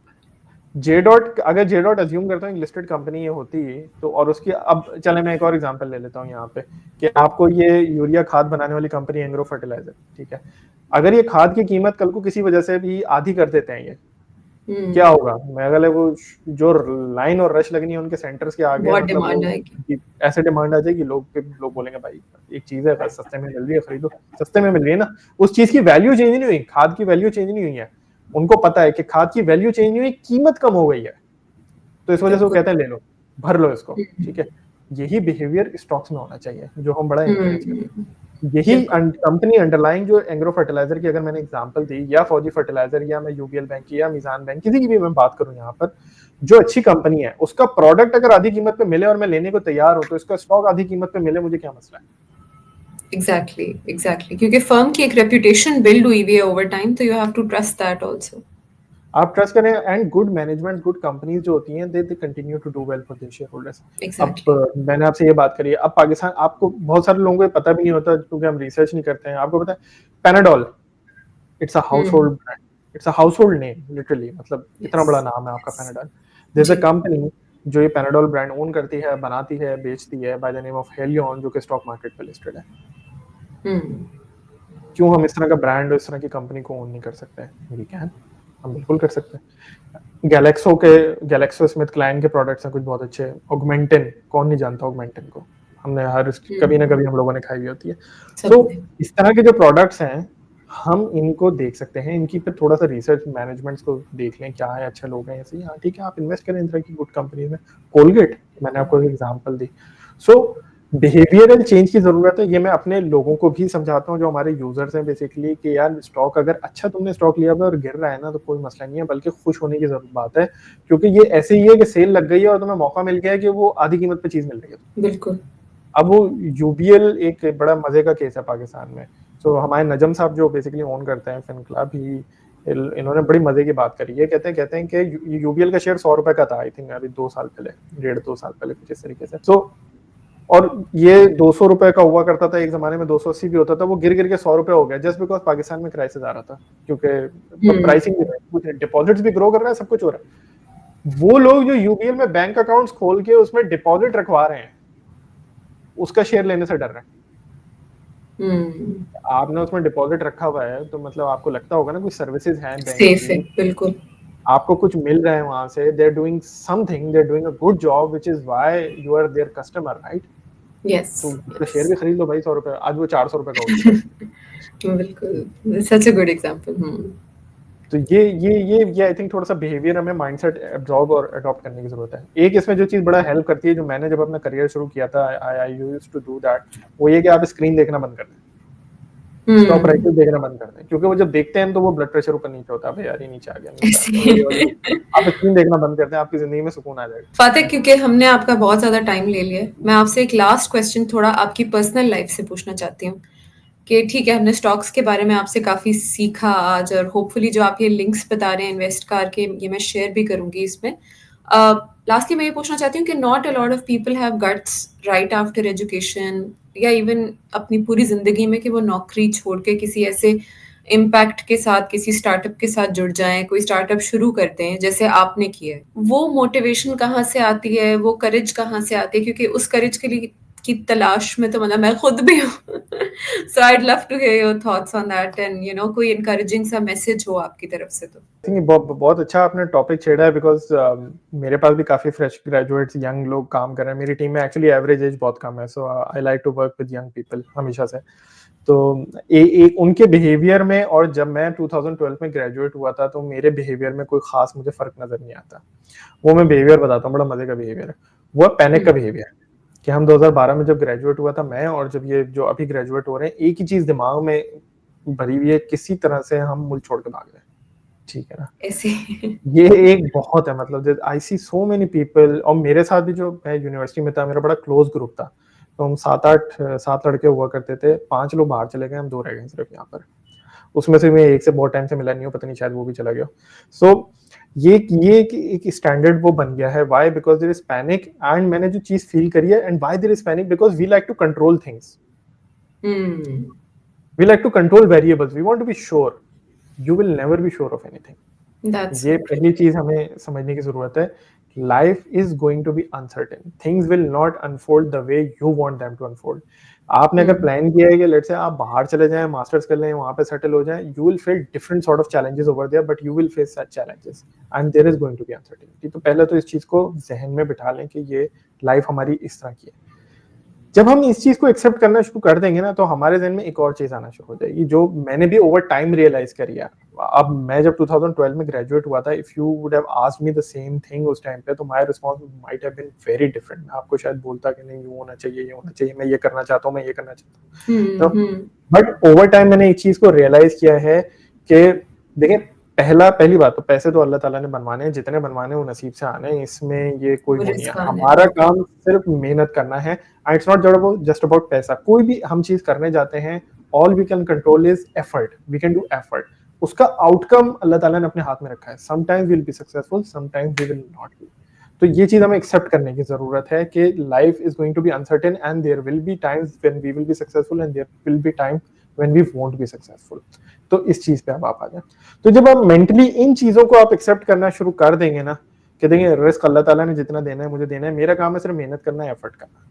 J dot assume करता हूँ एक लिस्टेड कंपनी ये होती तो, और उसकी अब चले मैं एक और एग्जांपल ले लेता हूँ यहाँ पे कि आपको ये यूरिया खाद बनाने वाली कंपनी एंग्रो फर्टिलाइजर, ठीक है, अगर ये खाद की कीमत कल को किसी वजह से भी आधी कर देते हैं, ये क्या हुँ, होगा? मैं अगले वो जो लाइन और रश लगनी है उनके सेंटर्स के आगे, बहुत मतलब डिमांड आएगी। ऐसे डिमांड आ जाएगी, लोग बोलेंगे भाई एक चीज है बस सस्ते में मिल रही है खरीदो, सस्ते में मिल रही है ना, उस चीज की वैल्यू चेंज नहीं हुई, खाद की वैल्यू चेंज नहीं हुई है, उनको पता है कि खाद की वैल्यू चेंज नहीं हुई, कीमत कम हो गई है, तो इस वजह से वो बिल्कुल। कहते हैं ले लो, भर लो इसको, हुँ, ठीक है। यही बिहेवियर स्टॉक्स में होना चाहिए जो हम बड़ा हुँ, इंकरेज करते हैं। यही बिल्कुल। कंपनी अंडरलाइंग जो एग्रो फर्टिलाइजर की अगर मैंने एग्जांपल दी, या फौजी फर्टिलाइजर, या मैं यूबीएल बैंक की या मीज़ान बैंक किसी की भी मैं बात करूं, यहाँ पर जो अच्छी कंपनी है उसका प्रोडक्ट अगर आधी कीमत पे मिले और मैं लेने को तैयार हूं, तो इसका स्टॉक आधी कीमत पे मिले, मुझे क्या मसला है? एग्ज़ैक्टली, एग्ज़ैक्टली क्योंकि फर्म की एक रेपुटेशन बिल्ड हुई हुई है ओवर टाइम तो you have to trust that also. आप ट्रस्ट करें, and good management, good companies जो होती हैं, they continue to do well for their shareholders. अब एग्ज़ैक्टली। मैंने आपसे ये बात करी है, अब पाकिस्तान, आपको बहुत सारे लोगों को पता भी नहीं होता क्योंकि हम रिसर्च नहीं करते हैं, आपको पता है Panadol, it's a household brand, it's a household name literally, मतलब इतना बड़ा यस, नाम है आपका यस। पैनाडॉल। देयर इज जी। अ कंपनी जो ये पैनाडॉल ब्रांड ओन करती है, बनाती है, बेचती है, by the name of Helion, जो कि स्टॉक मार्केट पे लिस्टेड है। हुँ। क्यों हम इस तरह का ब्रांड और इस तरह की कंपनी को ओन नहीं कर सकते? वी कैन, हम बिल्कुल कर सकते हैं। गैलेक्सो स्मिथ क्लाइन के प्रोडक्ट्स हैं कुछ बहुत अच्छे। ऑगमेंटिन, कौन नहीं जानता ऑगमेंटिन को? हमने कभी ना हुँ, कभी हम लोगों ने खाई हुई होती है। तो सबने। इस तरह के जो प्रोडक्ट्स हैं, हम इनको देख सकते हैं, इनकी पे थोड़ा सा रिसर्च मैनेजमेंट्स को देख लें, क्या है, अच्छे लोग हैं ऐसे ही, हाँ ठीक है, आप इन्वेस्ट करें इन तरह की गुड कंपनी में। कोलगेट, मैंने आपको एक एग्जांपल दी। सो बिहेवियरल चेंज की जरूरत है, ये मैं अपने लोगों को भी समझाता हूँ जो हमारे यूजर्स हैं बेसिकली, कि यार स्टॉक अगर अच्छा तुमने स्टॉक लिया हुआ और गिर रहा है ना, तो कोई मसला नहीं है, बल्कि खुश होने की जरूरत बात है, क्योंकि ये ऐसे ही है कि सेल लग गई है और तुम्हें मौका मिल गया है कि वो आधी कीमत पे चीज मिल रही है। बिल्कुल। अब वो यूबीएल एक बड़ा मजे का केस है पाकिस्तान में। सो हमारे नजम साहब जो बेसिकली ओन करते हैं फिनक्लब, ही इन्होंने बड़ी मजे की बात करी है। कहते हैं कि यूबीएल का शेयर 100 रुपए का था, आई थिंक अभी 2 साल पहले, 1.5-2 साल पहले कुछ इस तरीके से। सो और ये 200 रुपए का हुआ करता था एक जमाने में, 280 भी होता था, वो गिर गिर के 100 रुपए हो गया, जस्ट बिकॉज पाकिस्तान में क्राइसिस आ रहा था, क्योंकि हुँ, प्राइसिंग भी, डिपॉजिट्स भी ग्रो कर रहा है, सब कुछ हो रहा है। वो लोग जो यूबीएल में बैंक अकाउंट्स खोल के उसमें डिपॉजिट रखवा रहे हैं, उसका शेयर लेने से डर रहे हैं। हुँ। आपने उसमें डिपॉजिट रखा हुआ है, तो मतलब आपको लगता होगा ना कुछ सर्विसेज हैं बैंक सेफ है, की, बिल्कुल। आपको कुछ मिल रहा है वहां से, they are doing something, they are doing a good job, which is why you are their customer, right? Yes, तो उसका शेयर यस। भी खरीद लो भाई, 100 रुपए, आज वो 400 रुपए का हो चुका है। बिल्कुल, सच अ गुड एग्ज़ाम्पल। हुँ। तो ये आई थिंक थोड़ा सा बिहेवियर हमें माइंडसेट एब्जॉर्ब और अडॉप्ट करने की जरूरत है। एक इसमें जो चीज बड़ा हेल्प करती है, जो मैंने जब अपना करियर शुरू किया था, I used to do that, वो ये कि आप स्क्रीन देखना बंद कर दें, स्टॉक हुँ, प्राइसेस देखना बंद कर दें, क्योंकि वो जब देखते हैं तो वो ब्लड प्रेशर ऊपर नीचे होता है, भाई यार ये नीचे आ गया, नीचे आ गया, वो ये वाली चीज। ऐसे आप स्क्रीन देखना बंद कर दें, आपकी जिंदगी में सुकून आ जाएगा। फ़ातिह, क्योंकि हमने आपका बहुत ज़्यादा टाइम ले लिया है, मैं आपसे एक लास्ट क्वेश्चन थोड़ा आपकी पर्सनल लाइफ़ से पूछना चाहती हूँ कि ठीक है, हमने स्टॉक्स के बारे में आपसे काफ़ी सीखा आज, और होपफुली जो आप ये लिंक्स बता रहे हैं इन्वेस्ट करके, ये मैं शेयर भी करूँगी इसमें। अ, लास्टली मैं ये पूछना चाहती हूँ कि not a lot of people have guts right after education या इवन अपनी पूरी ज़िंदगी में, कि वो नौकरी छोड़ के किसी ऐसे इम्पैक्ट के साथ, किसी स्टार्टअप के साथ जुड़ जाएँ, कोई स्टार्टअप शुरू करते हैं, जैसे आपने किया है। वो मोटिवेशन कहाँ से आती है, वो करेज कहाँ से आती है? क्योंकि उस करेज के लिए की तलाश में तो मतलब मैं खुद भी हूँ। So I'd love to hear your thoughts on that, and कोई एनकरेजिंग सा मैसेज हो आपकी तरफ से तो। थिंक बहुत अच्छा आपने टॉपिक छेड़ा है, बिकॉज मेरे पास भी काफी फ्रेश ग्रेजुएट्स, यंग लोग काम कर रहे हैं। मेरी टीम में एक्चुअली एवरेज एज बहुत कम है, so I like to work with young people हमेशा से। तो एक उनके बिहेवियर में, और जब मैं 2012 में ग्रेजुएट हुआ था, तो मेरे बिहेवियर में कोई खास मुझे फर्क नजर नहीं आता। वो मैं बिहेवियर बताता हूँ, बड़ा मजे का बिहेवियर है। वो पैनिक का हुँ, बिहेवियर, कि हम 2012 में जब ग्रेजुएट हुआ था मैं, और जब ये जो अभी ग्रेजुएट हो रहे हैं, एक ही चीज दिमाग में भरी हुई है, किसी तरह से हम मुल्क छोड़ के भाग रहे हैं, ठीक है ना? ऐसे ये एक बहुत है, मतलब आई सी सो मेनी पीपल। और मेरे साथ भी, जो मैं यूनिवर्सिटी में था, मेरा बड़ा क्लोज ग्रुप था, तो हम 7 लड़के हुआ करते थे, 5 लोग बाहर चले गए, हम 2 रह गए सिर्फ यहाँ पर। उसमें से मैं एक से बहुत टाइम से मिला नहीं हूँ, पता नहीं शायद वो भी चला गया। सो ये एक स्टैंडर्ड वो बन गया है। Why? Because there is panic, and मैंने जो चीज फील करी है, and why there is panic, because we like to control things, hmm, we like to control variables, we want to be sure. You will never be sure of anything. That's ये so true. पहली चीज हमें समझने की जरूरत है। Life is going to be uncertain, things will not unfold the way you want them to unfold. आपने अगर हुँ, प्लान किया है कि लेट्स से आप बाहर चले जाएं, मास्टर्स कर लें, वहां पे सेटल हो जाएं, you will face different sort of challenges over there, but you will face such challenges, and there is going to be uncertainty. तो पहले तो इस चीज को जहन में बिठा लें कि ये लाइफ हमारी इस तरह की है। जब हम इस चीज को एक्सेप्ट करना शुरू कर देंगे ना, तो हमारे जहन में एक और चीज आना शुरू हो जाएगी, जो मैंने भी ओवर टाइम रियलाइज करी है। अब मैं जब 2012 में ग्रेजुएट हुआ था, if you would have asked me the same thing उस टाइम पे, तो my response might have been very different. मैं आपको शायद बोलता कि नहीं, ये होना चाहिए, ये होना चाहिए, मैं ये करना चाहता हूँ, मैं ये करना चाहता हुँ, हूँ। तो हुँ, बट ओवर टाइम मैंने एक चीज को रियलाइज किया है कि देखिए, पहली बात तो पैसे तो अल्लाह ताला ने बनवाने हैं, जितने बनवाने हैं वो नसीब से आने हैं, इसमें ये कोई वो वो नहीं है। रिज़्क़ान है, हमारा बिल्कुल। काम सिर्फ मेहनत करना है, and it's not just about पैसा। कोई भी हम चीज करने जाते हैं, all we can control is effort, we can do effort. उसका आउटकम अल्लाह ताला ने अपने हाथ में रखा है। Sometimes will be successful, sometimes we will not be. तो ये चीज हमें एक्सेप्ट करने की जरूरत है कि life is going to be uncertain, and there will be times when we will be successful, and there will be time when we won't be successful. तो इस चीज पे अब आप आ जाए। तो जब आप मेंटली इन चीजों को आप एक्सेप्ट करना शुरू कर देंगे ना कि देखिए रिस्क अल्लाह ताला ने जितना देना है मुझे देना है, मेरा काम है सिर्फ मेहनत करना है, एफर्ट करना,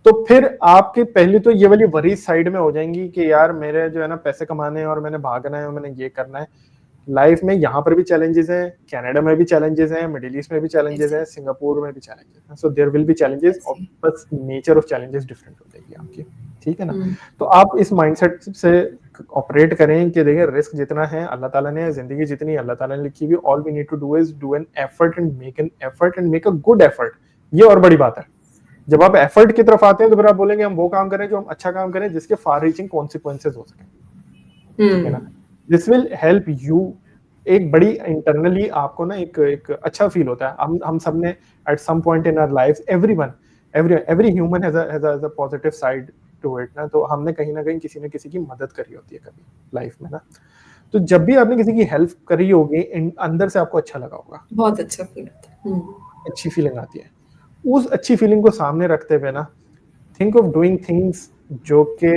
तो फिर आपके पहले तो ये वाली वरीज साइड में हो जाएंगी कि यार मेरे जो है ना पैसे कमाने हैं और मैंने भागना है और मैंने ये करना है। लाइफ में यहाँ पर भी चैलेंजेस हैं, कनाडा में भी चैलेंजेस हैं, मिडिल ईस्ट में भी चैलेंजेस हैं, सिंगापुर में भी चैलेंजेस हैं, so there will be challenges, बस नेचर ऑफ चैलेंजेस डिफरेंट हो जाएगी आपकी, ठीक है ना। तो आप इस माइंडसेट से ऑपरेट करें कि देखिए रिस्क जितना है अल्लाह ताला ने, जिंदगी जितनी अल्लाह ताला ने लिखी हुई, all we need to do is do an effort and make a good effort. ये और बड़ी बात है, जब आप एफर्ट की तरफ आते हैं तो फिर आप बोलेंगे हम वो काम करें जो हम अच्छा काम करें जिसके फार रीचिंग कॉन्सिक्वेंसेस हो सके, ठीक है ना। दिस विल हेल्प यू, एक बड़ी इंटरनली आपको ना एक अच्छा फील होता है। हम सब ने at some point in our life, every human has a positive side to it ना, तो हमने कहीं ना कहीं किसी न किसी की मदद करी होती है कभी लाइफ में ना। तो जब भी आपने किसी की हेल्प करी होगी अंदर से आपको अच्छा लगा होगा, बहुत अच्छा फील होता है, अच्छी फीलिंग आती है। उस अच्छी फीलिंग को सामने रखते हुए ना थिंक ऑफ डूइंग थिंग्स जो कि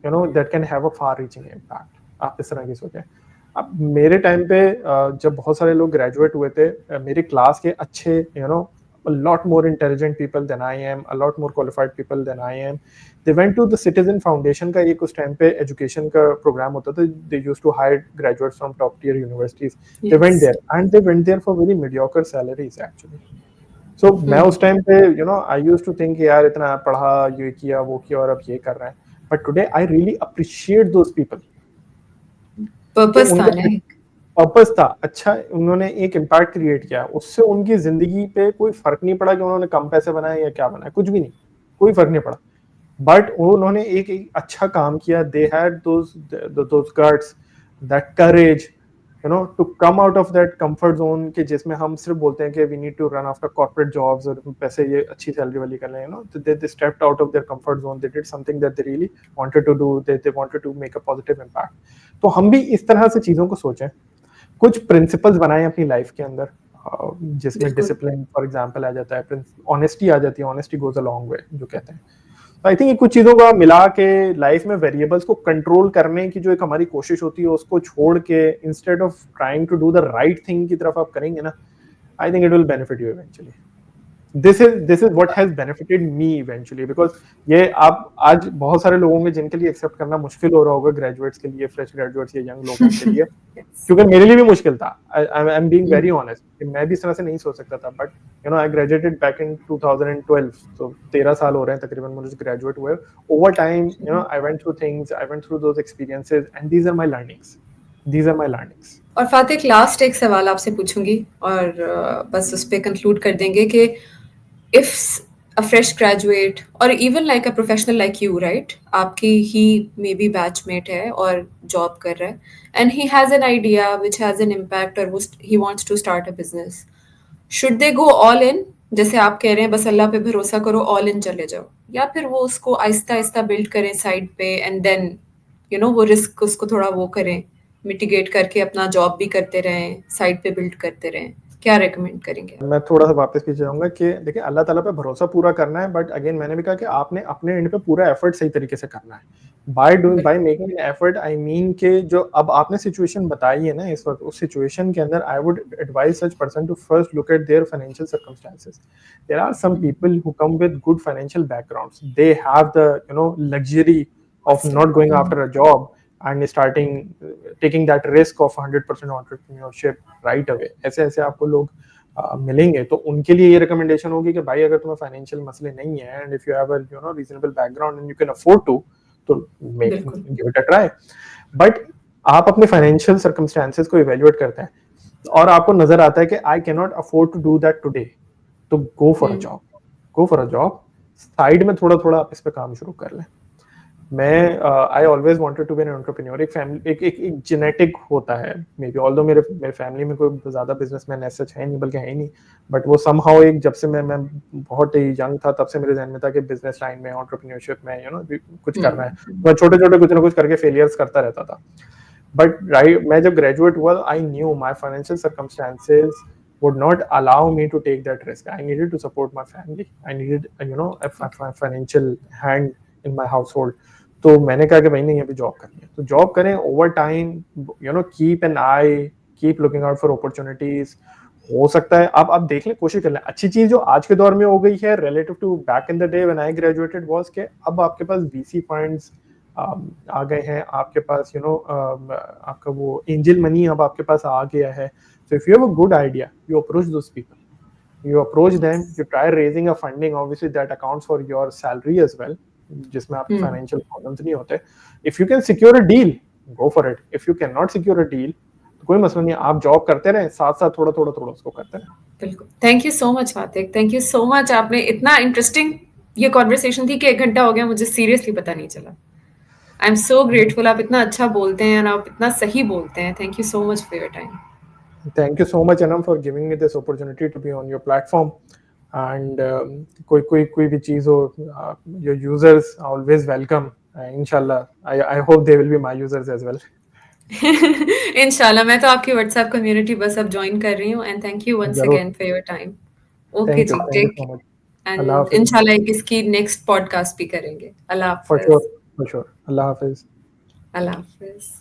you know that can have a far reaching impact. आप इस तरह की सोचें। अब मेरे टाइम पे जब बहुत सारे लोग ग्रेजुएट हुए थे, मेरी क्लास के अच्छे you know a lot more intelligent people than I am, a lot more qualified people than I am, they went to the Citizen Foundation का एक उस टाइम पे एजुकेशन का प्रोग्राम होता था, they used to hire graduates from top tier universities, they went there and they went there for very mediocre salaries actually. So मैं उस time पे you know I used to think यार इतना पढ़ा, ये किया वो किया और अब ये कर रहे हैं, but today I really appreciate those people. Purpose था, अच्छा उन्होंने एक इम्पैक्ट क्रिएट किया, उससे उनकी जिंदगी पे कोई फर्क नहीं पड़ा कि उन्होंने कम पैसे बनाए या क्या बनाए, कुछ भी नहीं, कोई फर्क नहीं पड़ा, बट उन्होंने एक अच्छा काम किया। They had those guts, that courage, you know, to come out of that comfort zone के जिसमें हम सिर्फ बोलते हैं कि we need to run after corporate jobs और पैसे ये अच्छी सैलरी वाली कर लें, you know, they stepped out of their comfort zone, they did something that they really wanted to do, they wanted to make a positive impact. तो हम भी इस तरह से चीजों को सोचें, कुछ प्रिंसिपल्स बनाएं अपनी लाइफ के अंदर, जिसमें डिसिप्लिन फॉर एग्जांपल आ जाता है, ऑनेस्टी आ जाती है, honesty goes a long way जो कहते हैं। आई थिंक कुछ चीजों का मिला के लाइफ में वेरिएबल्स को कंट्रोल करने की जो एक हमारी कोशिश होती है उसको छोड़ के instead of trying to do the right thing की तरफ आप करेंगे ना, I think it will benefit you eventually. this is what has benefited me eventually, because ये आप आज बहुत सारे लोगों के जिनके लिए एक्सेप्ट करना मुश्किल हो रहा होगा, ग्रेजुएट्स के लिए, फ्रेश ग्रेजुएट्स या यंग लोगों के लिए, क्योंकि मेरे लिए भी मुश्किल था। I am being very honest, मैं भी इस तरह से नहीं सोच सकता था, but you know I graduated back in 2012, तो 13 साल हो रहे हैं तकरीबन मुझे ग्रेजुएट हुए। Over time you know I went through things, I went through those experiences and these are my learnings. और फातिक, लास्ट एक सवाल आपसे पूछूंगी और बस उस पे कंक्लूड कर देंगे कि if a fresh graduate or even like a professional like you, right, आपकी ही maybe batchmate है और job कर रहा है and he has an idea which has an impact और he wants to start a business, should they go all in जैसे आप कह रहे हैं बस अल्लाह पे भरोसा करो, all in चले जाओ, या फिर वो उसको आहिस्ता आहिस्ता बिल्ड करें साइड पे and then you know वो रिस्क उसको थोड़ा वो करें, मिटिगेट करके अपना जॉब भी करते रहें, साइड पे बिल्ड करते रहें, क्या रेकमेंड करेंगे? मैं थोड़ा सा वापस पीछे जाऊंगा कि देखिए अल्लाह ताला पे भरोसा पूरा करना है, बट अगेन मैंने भी कहा कि आपने अपने एंड पे पूरा एफर्ट सही तरीके से करना है। By making an effort I mean के जो अब आपने सिचुएशन बताई है ना इस वक्त, उस सिचुएशन के अंदर I would advise such person to first look at their financial circumstances. There are some people who come with good financial backgrounds, they have the you know luxury of not going after a job and taking that risk of 100% entrepreneurship right away। ऐसे आपको लोग मिलेंगे, तो उनके लिए ये recommendation होगी कि भाई अगर तुम्हें फाइनेंशियल मसले नहीं है and if you have a you know reasonable background and you can afford to, तो give it a try. But आप अपने फाइनेंशियल सर्कमस्टेंसेस को इवेल्युएट करते हैं और आपको नजर आता है कि I can not afford to do that today, तो go for a job, side में थोड़ा थोड़ा आप इस पे काम शुरू कर लें। मैं I always wanted to be an entrepreneur. एक फैमिली एक जेनेटिक होता है मे बी, ऑल्दो मेरे फैमिली में कोई ज्यादा बिजनेसमैन ऐसा है नहीं, बल्कि है नहीं, बट वो समहाउ एक जब से मैं बहुत ही यंग था तब से मेरे ज़हन में था कि बिजनेस लाइन में, एंटरप्रेन्योरशिप में यू नो कुछ करना है। मैं छोटे छोटे कुछ ना कुछ करके फेलियर्स करता रहता था, बट राइट मैं जब ग्रेजुएट हुआ I knew my financial circumstances would not allow me to take that risk. I needed to support my family. I needed, you know, a financial hand in my household. तो मैंने कहा कि भाई नहीं अभी जॉब करनी है, तो जॉब करें over time, keep an I, keep looking out for opportunities. हो सकता है आप देख लें, कोशिश कर लें। अच्छी चीज जो आज के दौर में हो गई है relative to back in the day when I graduated was के अब आपके पास वीसी फंड्स आ गए हैं, आपके पास आपका वो एंजल मनी अब आपके पास आ गया है। So if you have a good idea, you approach those people, you approach them, you try raising a funding, obviously that accounts for your salary as well, जिसमें आपके फाइनेंशियल प्रॉब्लम्स नहीं होते। If you can secure a deal, go for it. If you can not secure a deal, तो कोई मसला नहीं, आप job करते रहें, साथ साथ थोड़ा थोड़ा थोड़ा उसको करते रहें। बिल्कुल, thank you so much Watiq, thank you so much. आपने इतना इंटरेस्टिंग ये कॉन्वर्सेशन थी कि 1 घंटा हो गया, मुझे सीरियसली पता नहीं चला। आई एम सो ग्रेटफुल, आप इतना अच्छा बोलते हैं और आप इतना सही बोलते हैं। Thank you so much for your time. Thank you so much Anam for giving me this opportunity to be on your platform, and कोई भी चीज हो, your users are always welcome, inshallah I hope they will be my users as well. इंशाल्लाह, मैं तो आपकी WhatsApp community बस अब जॉइन कर रही हूँ। एंड थैंक यू वंस जरूर, again for your time. Okay जी, thank you take so much. Care अल्लाह एंड हाफिज। इंशाल्लाह एक इसकी नेक्स्ट पॉडकास्ट भी करेंगे। अल्लाह for हाफ़िज़। sure for sure, अल्लाह हाफिज। अल्लाह हाफ़िज़।